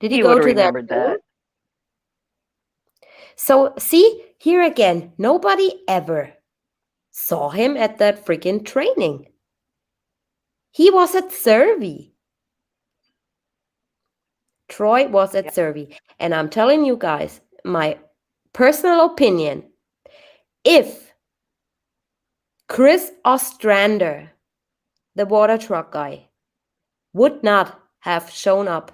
Did he he go would have to that remembered training? that. So, see, here again, nobody ever saw him at that freaking training. He was at Survey. Troy was at Yep. Survey. And I'm telling you guys, my personal opinion, if Chris Ostrander, the water truck guy, would not have shown up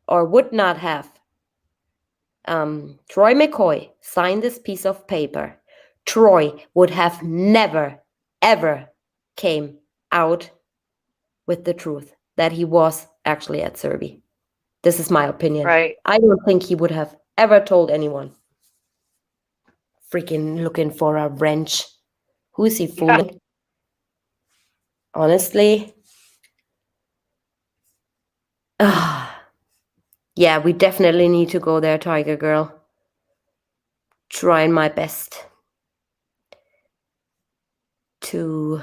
or would not have Troy McCoy sign this piece of paper, Troy would have never, ever came out with the truth that he was actually at Survey. This is my opinion. Right. I don't think he would have ever told anyone. Freaking looking for a wrench. Who is he Yeah. fooling? Honestly. Ah, yeah, we definitely need to go there, Tiger Girl. Trying my best to.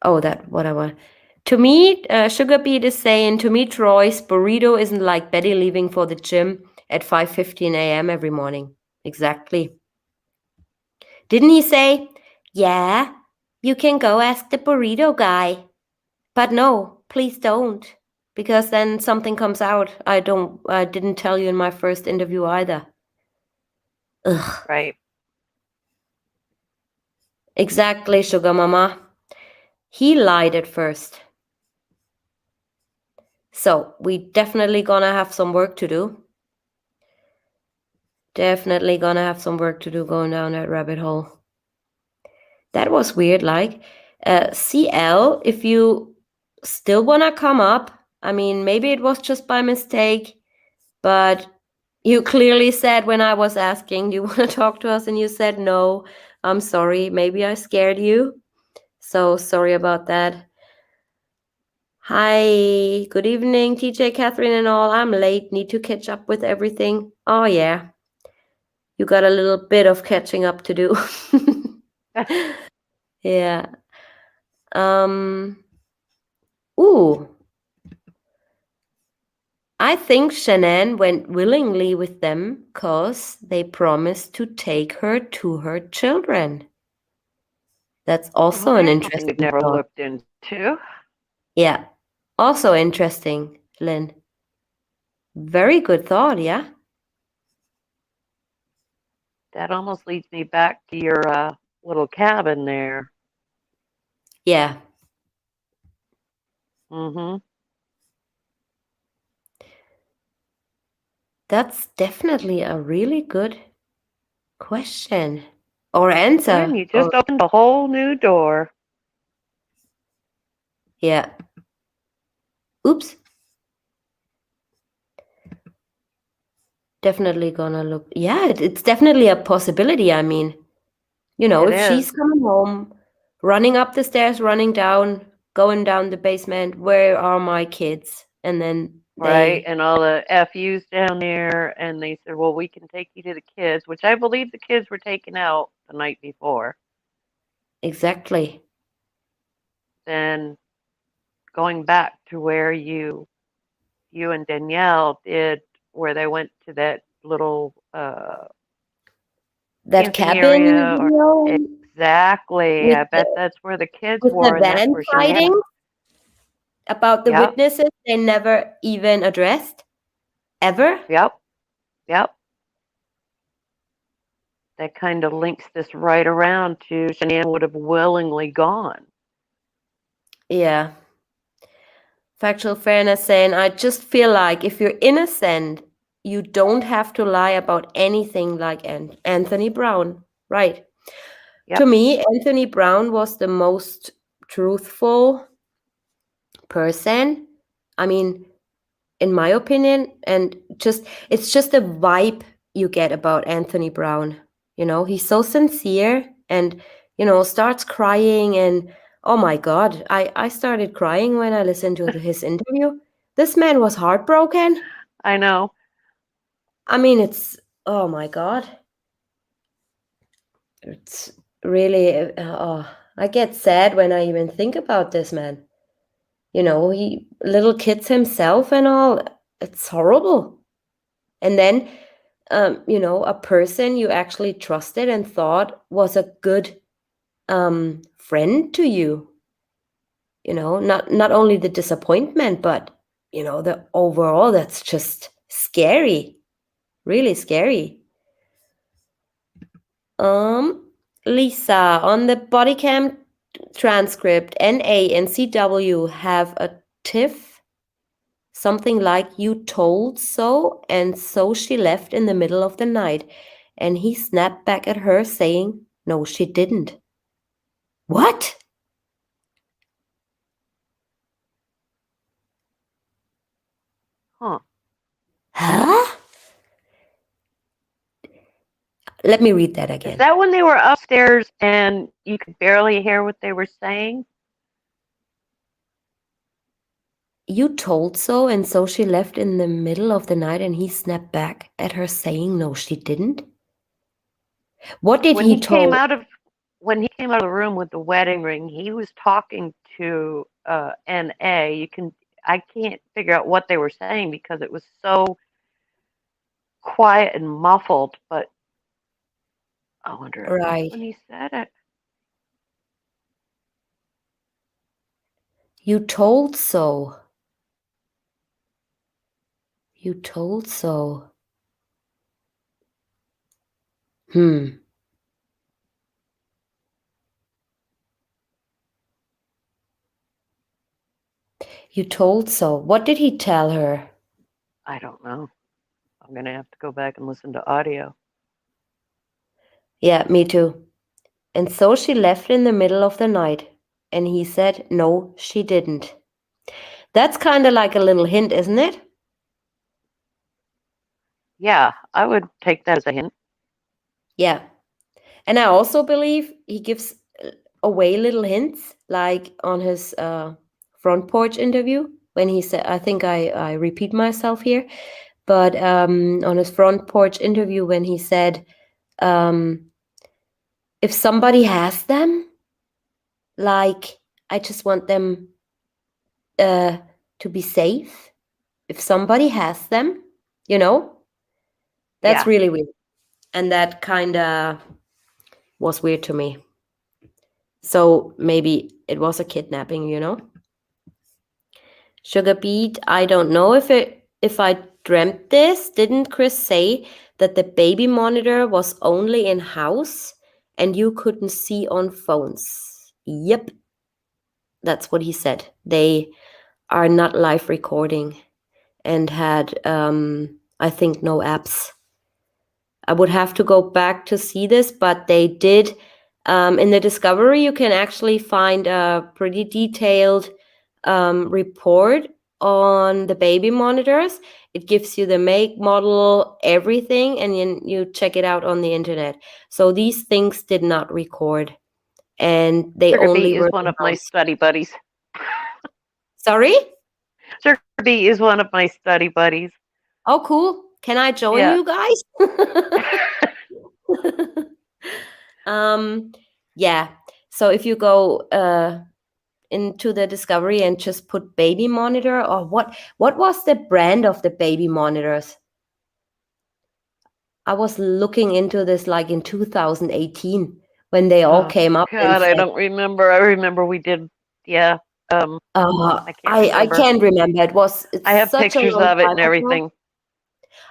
Oh, that what I want. To me, Sugar Beat is saying, to me, Troy's burrito isn't like Betty leaving for the gym at 5:15 a.m. every morning. Exactly. Didn't he say, yeah, you can go ask the burrito guy? But no, please don't. Because then something comes out I didn't tell you in my first interview either. Ugh. Right. Exactly, Sugar Mama. He lied at first. So we definitely gonna have some work to do. Definitely gonna have some work to do going down that rabbit hole. That was weird, like. CL, if you still wanna come up, I mean, maybe it was just by mistake, but you clearly said when I was asking, do you want to talk to us? And you said no. I'm sorry. Maybe I scared you. So sorry about that. Hi, good evening, TJ, Catherine, and all. I'm late. Need to catch up with everything. Oh, yeah. You got a little bit of catching up to do. Yeah. Um. Ooh. I think Shanann went willingly with them because they promised to take her to her children. That's Well, also an there's something interesting we've never thought. looked into. Yeah. Also interesting, Lynn. Very good thought, yeah? That almost leads me back to your little cabin there. Yeah. Mm-hmm. That's definitely a really good question or And answer. you Or just opened a whole new door. yeah. Oops. Definitely gonna look. Yeah, it's definitely a possibility. I mean, It if is. she's coming home, running up the stairs, running down, going down the basement, where are my kids? And then Right. they And all the FUs down there. And they said, well, we can take you to the kids, which I believe the kids were taken out the night before. exactly. Then going back to where you and Danielle did, where they went to that little That camping cabin area. Or video exactly. with I bet that's where the kids with the were, and that's van where Shanann. fighting about the Yep. witnesses they never even addressed ever. Yep. Yep. That kind of links this right around to Shanann would have willingly gone. Yeah. Factual fairness saying, I just feel like if you're innocent, you don't have to lie about anything like Anthony Brown, right? To Yep. me, Anthony Brown was the most truthful person. I mean, in my opinion, and just it's just a vibe you get about Anthony Brown. He's so sincere and starts crying, and oh my god, I started crying when I listened to his interview. This man was heartbroken. I know. I mean, it's oh my god. It's really I get sad when I even think about this man. He little kids himself and all. It's horrible. And then a person you actually trusted and thought was a good friend to you. Not only the disappointment, but the overall. That's just scary, really scary. Lisa, on the body cam transcript, NA and CW have a tiff, something like "you told so, and so she left in the middle of the night," and he snapped back at her saying, "No, she didn't." What? Huh. Huh? Let me read that Is again. that when they were upstairs and you could barely hear what they were saying? You told so, and so she left in the middle of the night, and he snapped back at her saying, "No, she didn't." What did When he he came told? out of when he came out of the room with the wedding ring, he was talking to NA. I can't figure out what they were saying because it was so quiet and muffled, but I wonder if that's Right. when he said it. You told so. You told so. Hmm. You told so. What did he tell her? I don't know. I'm gonna have to go back and listen to audio. Yeah, me too. And so she left in the middle of the night. And he said, "No, she didn't." That's kind of like a little hint, isn't it? Yeah, I would take that as a hint. Yeah. And I also believe he gives away little hints, like on his front porch interview when he said, I think I repeat myself here, but on his front porch interview when he said, if somebody has them, like, I just want them to be safe. If somebody has them, you know, that's Yeah, really weird. And that kind of was weird to me. So maybe it was a kidnapping. Sugar beet, I don't know if I dreamt this. Didn't Chris say that the baby monitor was only in house and you couldn't see on phones? Yep, that's what he said. They are not live recording and had I think no apps. I would have to go back to see this, but they did. In the Discovery, you can actually find a pretty detailed report on the baby monitors. It gives you the make, model, everything, and you check it out on the internet. So these things did not record, and they Sugar only Bee is were one in of my house. study buddies. Sorry? Sugar Bee is one of my study buddies. Oh, cool. Can I join Yeah. you guys? um, yeah. So if you go into the Discovery and just put baby monitor, or what was the brand of the baby monitors? I was looking into this like in 2018 when they all Oh came up and God, I said, don't remember. I remember we did. Yeah. I can't I remember. can't remember. It's I have such a pictures long of it time and ago. everything.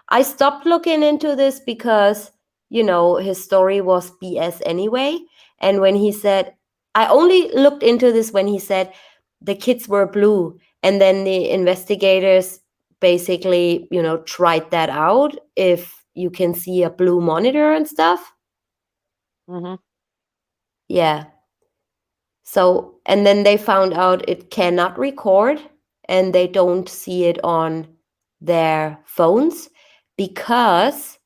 I stopped looking into this because, his story was BS anyway. And when he said, I only looked into this when he said the kids were blue. And then the investigators basically, tried that out if you can see a blue monitor and stuff. Mm-hmm. Yeah. So, and then they found out it cannot record and they don't see it on their phones because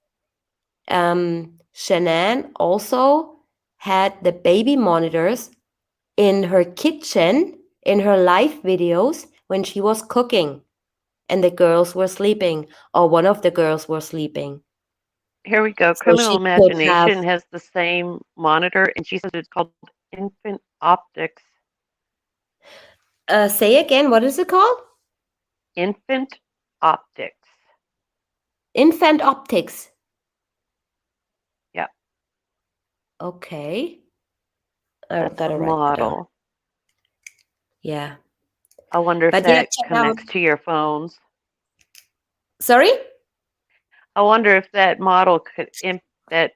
Shanann also had the baby monitors in her kitchen in her live videos when she was cooking and the girls were sleeping, or one of the girls were sleeping. Here we go. So Criminal she could have, Imagination has the same monitor, and she says it's called Infant Optics. say again, what is it called? Infant Optics. Infant Optics. Yeah, Okay. I that's the gotta write that down. model. Yeah. I wonder if But yeah, that check out. connects to your phones. Sorry? I wonder if that model that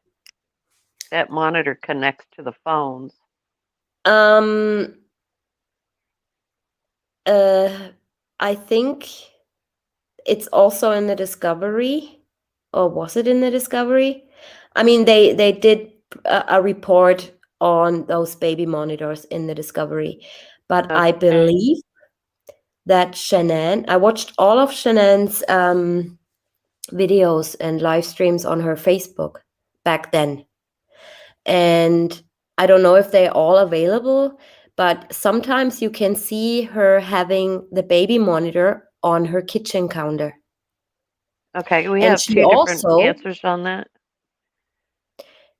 that monitor connects to the phones. Um I think it's also in the Discovery, or was it in the Discovery? I mean, they did a report on those baby monitors in the Discovery, but I Okay. believe that I watched all of Shanann's videos and live streams on her Facebook back then. And I don't know if they're all available, but sometimes you can see her having the baby monitor on her kitchen counter. Okay, we And have she two different also, answers on that.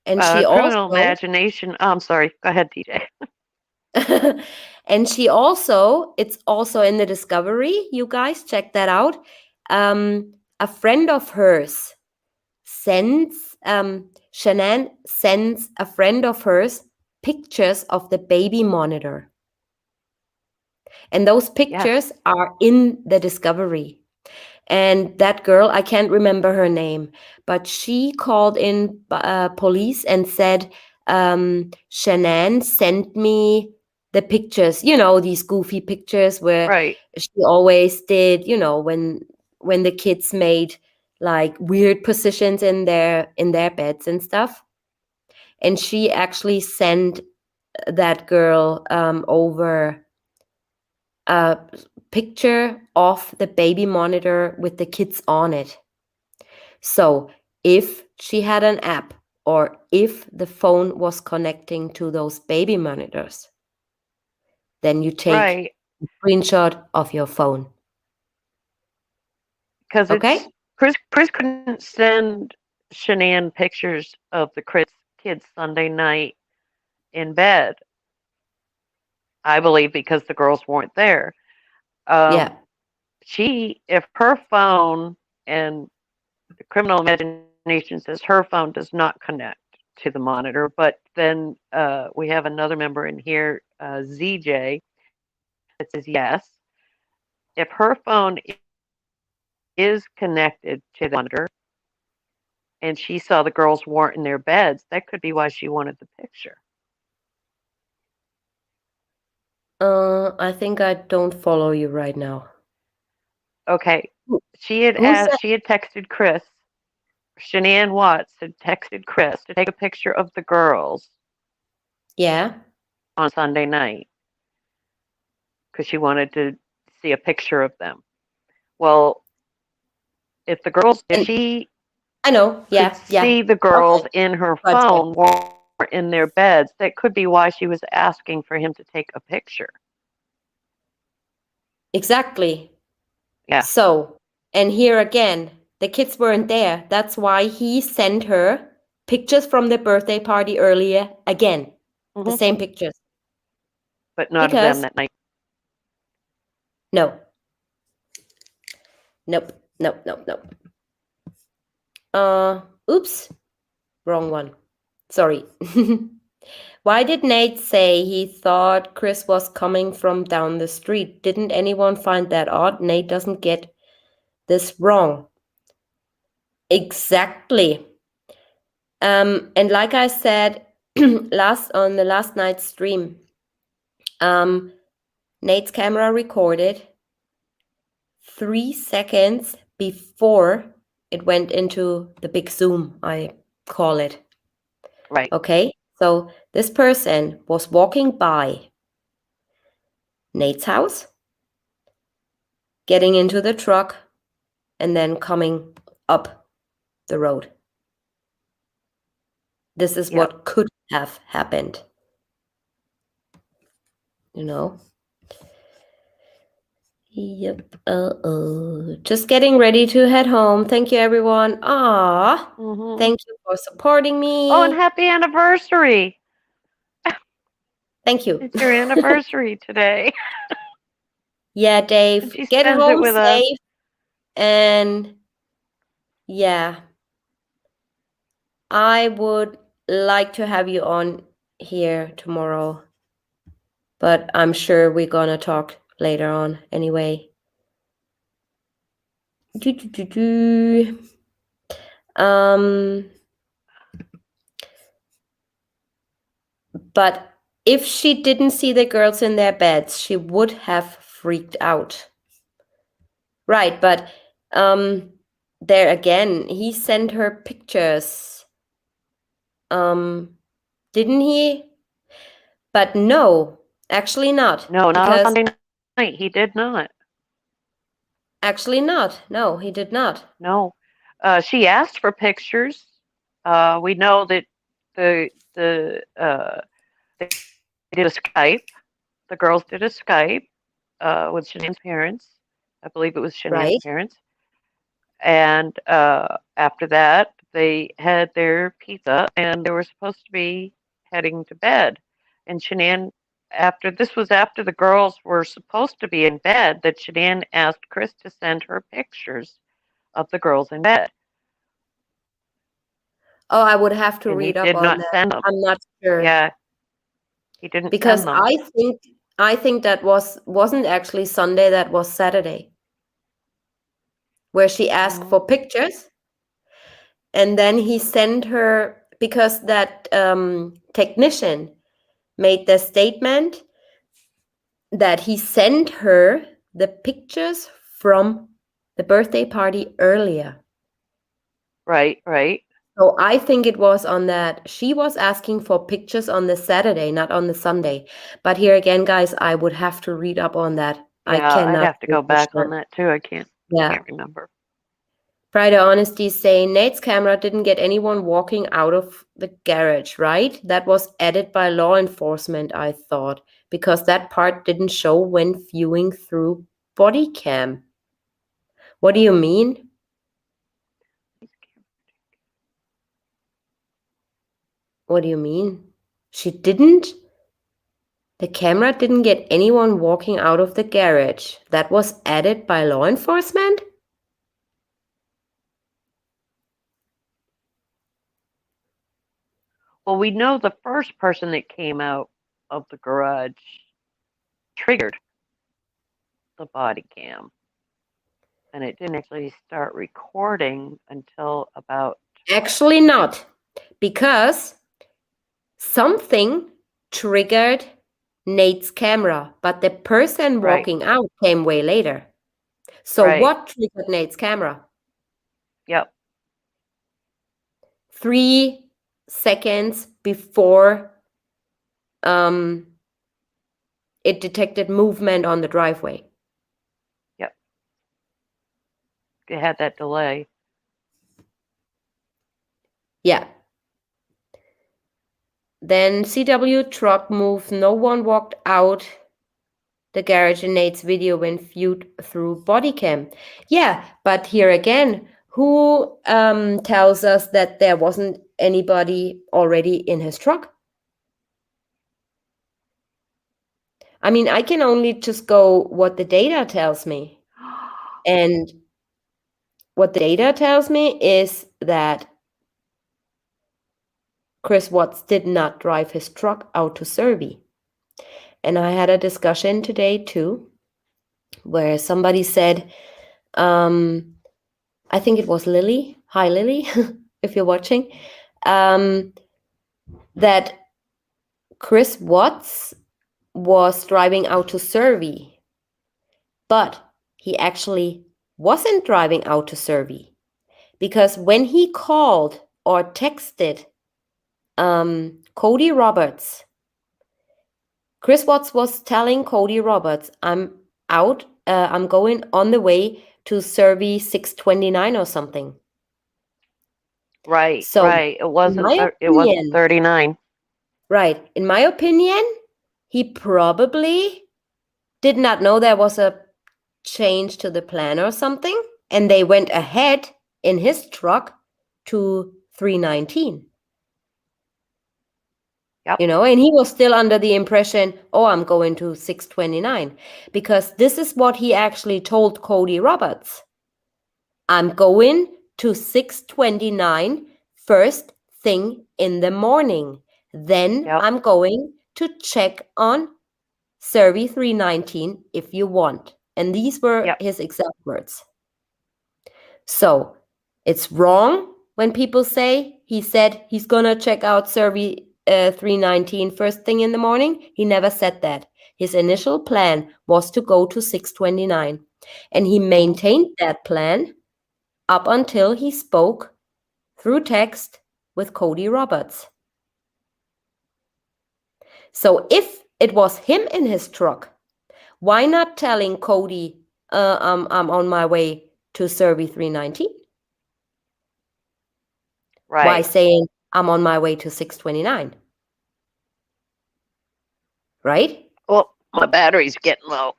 and she Criminal also, Imagination. Oh, I'm sorry. Go ahead, DJ. and she also, it's also in the Discovery. You guys check that out. A friend of hers sends, Shanann sends a friend of hers pictures of the baby monitor. And those Yes. pictures are in the Discovery. And that girl, I can't remember her name, but she called in police and said, Shanann sent me the pictures, these goofy pictures where Right. she always did, when the kids made like weird positions in their beds and stuff. And she actually sent that girl over a picture of the baby monitor with the kids on it. So if she had an app or if the phone was connecting to those baby monitors, then you take Right. a screenshot of your phone. Because it's Okay? Chris couldn't send Shanann pictures of the kids Sunday night in bed. I believe because the girls weren't there. Um, Yeah. if her phone, and the Criminal Imagination says her phone does not connect to the monitor, but then we have another member in here, ZJ, that says yes. If her phone is connected to the monitor and she saw the girls weren't in their beds, that could be why she wanted the picture. I think I don't follow you right now. Okay. Who, She had who said? asked, she had texted Chris. Shanann Watts had texted Chris to take a picture of the girls Yeah. on Sunday night because she wanted to see a picture of them. Well, if And she I know. could Yeah. Yeah. see the Okay. girls in her Gotcha. phone weren't in their beds, that could be why she was asking for him to take a picture. Exactly. Yeah. So, and here again, the kids weren't there. That's why he sent her pictures from the birthday party earlier again, the Hmm. same pictures. But not of them Because, that night. no, nope, nope, nope, nope. Oops, wrong one. Sorry. Why did Nate say he thought Chris was coming from down the street? Didn't anyone find that odd? Nate doesn't get this wrong. Exactly. And like I said on the last night's stream, Nate's camera recorded 3 seconds before it went into the big zoom, I call it. Right. Okay, so this person was walking by Nate's house, getting into the truck, and then coming up the road. This is Yep. what could have happened. You know? Yep. Just getting ready to head home. Thank you, everyone. Thank you for supporting me. Oh, and happy anniversary. Thank you. It's your anniversary today. Yeah, Dave. And she Get spends home it with us. safe. And yeah, I would like to have you on here tomorrow, but I'm sure we're gonna talk later on anyway. But if she didn't see the girls in their beds, she would have freaked out. Right, but there again, he sent her pictures. Didn't he? But no, actually not. No, not on Because Sunday night. He did not. actually not. No, he did not. No. She asked for pictures. We know that they did a Skype. The girls did a Skype with Shanane's parents. I believe it was Shanane's Right? parents. And after that, they had their pizza and they were supposed to be heading to bed. And Shanann, after the girls were supposed to be in bed, that Shanann asked Chris to send her pictures of the girls in bed. Oh, I would have to And he read up did on not that. send them. I'm not sure. Yeah, he didn't Because send them. I think that wasn't actually Sunday, that was Saturday. Where she asked for pictures. And then he sent her, because that technician made the statement that he sent her the pictures from the birthday party earlier. Right, right. So I think it was on that. She was asking for pictures on the Saturday, not on the Sunday. But here again, guys, I would have to read up on that. I Yeah, I'd cannot have to say go for back sure. on that too. I can't remember. Friday Honesty saying Nate's camera didn't get anyone walking out of the garage, right? That was added by law enforcement, I thought, because that part didn't show when viewing through body cam. What do you mean? What do you mean? She didn't? The camera didn't get anyone walking out of the garage. That was added by law enforcement? Well, we know the first person that came out of the garage triggered the body cam. And it didn't actually start recording until about. Actually, not. Because something triggered Nate's camera, but the person walking out came way later. So what triggered Nate's camera? Yep. 3 seconds before it detected movement on the driveway. Yep. It had that delay. Yeah. Then CW truck moved. No one walked out the garage in Nate's video when viewed through body cam. Yeah, but here again, who tells us that there wasn't anybody already in his truck? I mean, I can only just go what the data tells me. And what the data tells me is that Chris Watts did not drive his truck out to Survey. And I had a discussion today too, where somebody said, I think it was Lily. Hi, Lily, if you're watching. That Chris Watts was driving out to Survey, but he actually wasn't driving out to Survey. Because when he called or texted Cody Roberts, Chris Watts was telling Cody Roberts, I'm going on the way to Survey 629 or something. Right, So, right. It wasn't. my It wasn't opinion, 39. right, in my opinion, he probably did not know there was a change to the plan or something, and they went ahead in his truck to 319. Yep. And he was still under the impression, oh, I'm going to 629, because this is what he actually told Cody Roberts. I'm going to 629 first thing in the morning. Then Yep. I'm going to check on Survey 319 if you want. And these were Yep. his exact words. So it's wrong when people say he said he's going to check out Survey 319 first thing in the morning. He never said that. His initial plan was to go to 629. And he maintained that plan up until he spoke through text with Cody Roberts. So if it was him in his truck, why not telling Cody, I'm on my way to Survey 319? Right. Why saying I'm on my way to 629? Right? Well, my battery's getting low.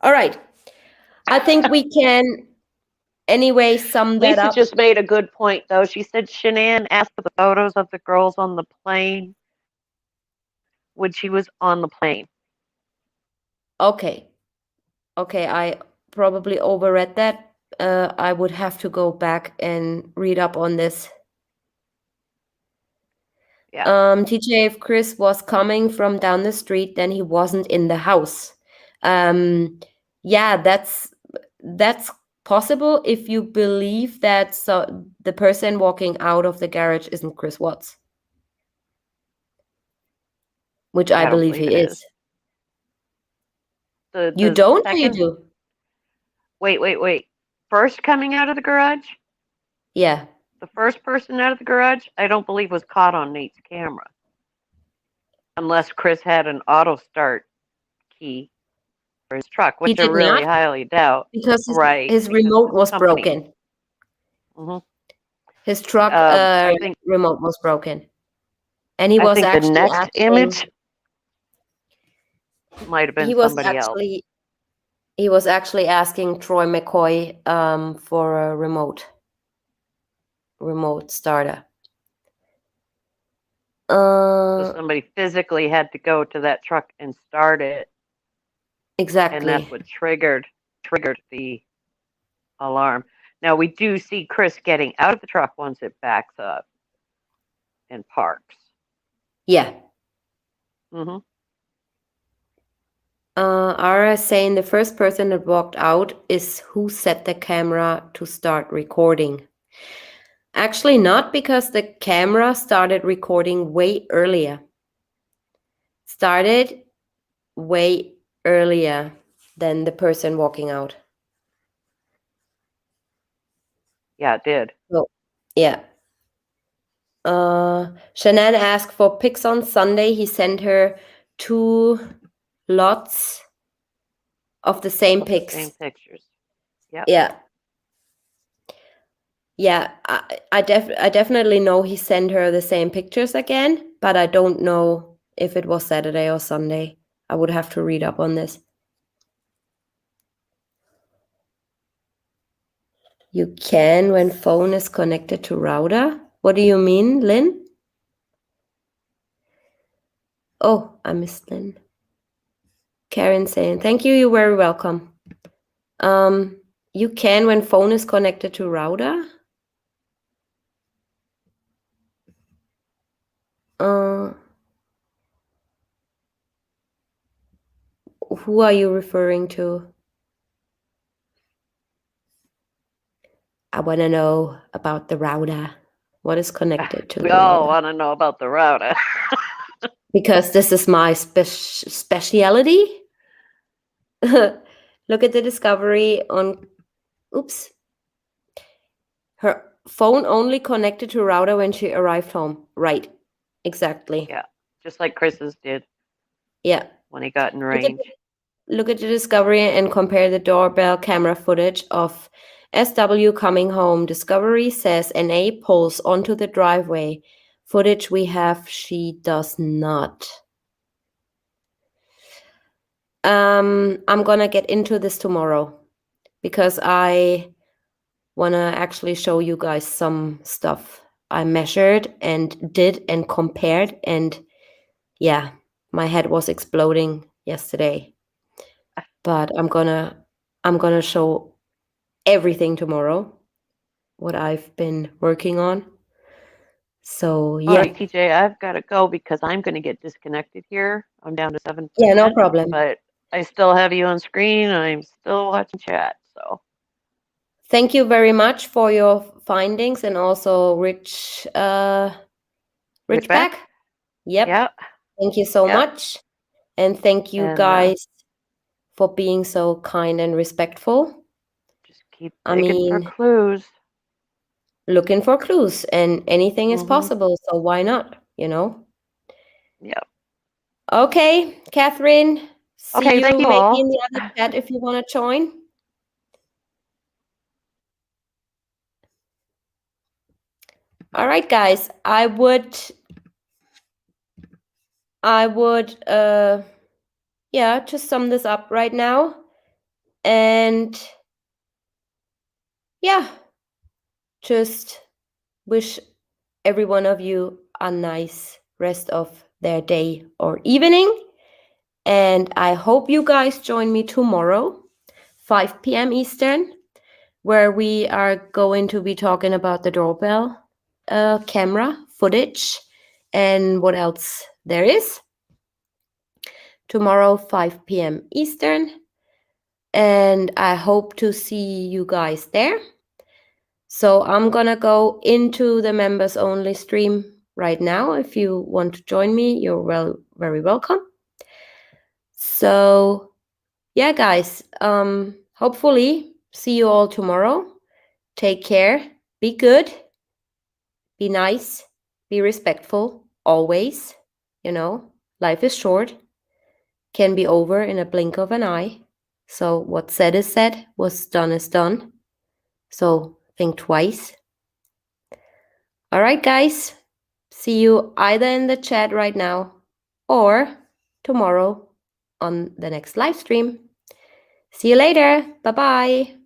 All right. I think we can anyway sum that Lisa up. just made a good point, though. She said Shanann asked for the photos of the girls on the plane when she was on the plane. Okay, I probably overread that. I would have to go back and read up on this. Yeah. TJ, if Chris was coming from down the street, then he wasn't in the house. Yeah, that's possible if you believe that the person walking out of the garage isn't Chris Watts, which I don't believe he is. You The don't, or you second. do? Wait. First coming out of the garage? Yeah. The first person out of the garage, I don't believe was caught on Nate's camera. Unless Chris had an auto start key for his truck, which I did really not, highly doubt. because Right. his because remote it's was company. broken. Mhm. His truck I think remote was broken. And he I was think the actually next asking, image might have been he was somebody else. actually asking Troy McCoy for a remote starter. So somebody physically had to go to that truck and start it, Exactly. and that's what triggered the alarm. Now we do see Chris getting out of the truck once it backs up and parks. Yeah. Mm-hmm. Ara is saying the first person that walked out is who set the camera to start recording. Actually, not, because the camera started recording way earlier. Started way earlier than the person walking out. Yeah, it did. So, yeah. Shanann asked for pics on Sunday. He sent her 2 lots of the same pics. Same pictures. Yep. Yeah. Yeah, I definitely know he sent her the same pictures again, but I don't know if it was Saturday or Sunday. I would have to read up on this. You can when phone is connected to router. What do you mean, Lynn? Oh, I missed Lynn. Karen saying, thank you, you're very welcome. You can when phone is connected to router. Who are you referring to? I want to know about the router. What is connected to We the all router? want to know about the router. Because this is my speciality. Look at the discovery on, oops, her phone only connected to router when she arrived home. Right. Exactly. Yeah, just like Chris's did Yeah. when he got in Look at range. Look at the discovery and compare the doorbell camera footage of SW coming home. Discovery says NA pulls onto the driveway. Footage we have, she does not. I'm gonna get into this tomorrow because I wanna actually show you guys some stuff I measured and did and compared, and yeah, my head was exploding yesterday. But I'm gonna show everything tomorrow, what I've been working on. So All yeah. right, TJ, I've got to go because I'm going to get disconnected here. I'm down to Yeah, no 7%, problem. but I still have you on screen. I'm still watching chat. So Thank you very much for your findings and also Rich Rich Richback. back? Yep. Yep. Thank you so Yep. much. And thank you And guys for being so kind and respectful. just keep I digging for mean, clues. looking for clues and anything is Mm-hmm. possible, so why not, you know? Yep. Okay, Catherine, see Okay, thank you you maybe all. in the other chat if you want to join. All right, guys, I would yeah, just sum this up right now. And yeah, just wish every one of you a nice rest of their day or evening. And I hope you guys join me tomorrow, 5 p.m. Eastern, where we are going to be talking about the doorbell camera footage and what else there is. Tomorrow, 5 p.m. Eastern. And I hope to see you guys there. So I'm gonna go into the members only stream right now. If you want to join me, you're very welcome. So yeah, guys, hopefully see you all tomorrow. Take care, be good, be nice, be respectful, always. You know, life is short, can be over in a blink of an eye. So what's said is said, what's done is done. So think twice. All right, guys. See you either in the chat right now or tomorrow on the next live stream. See you later. Bye bye.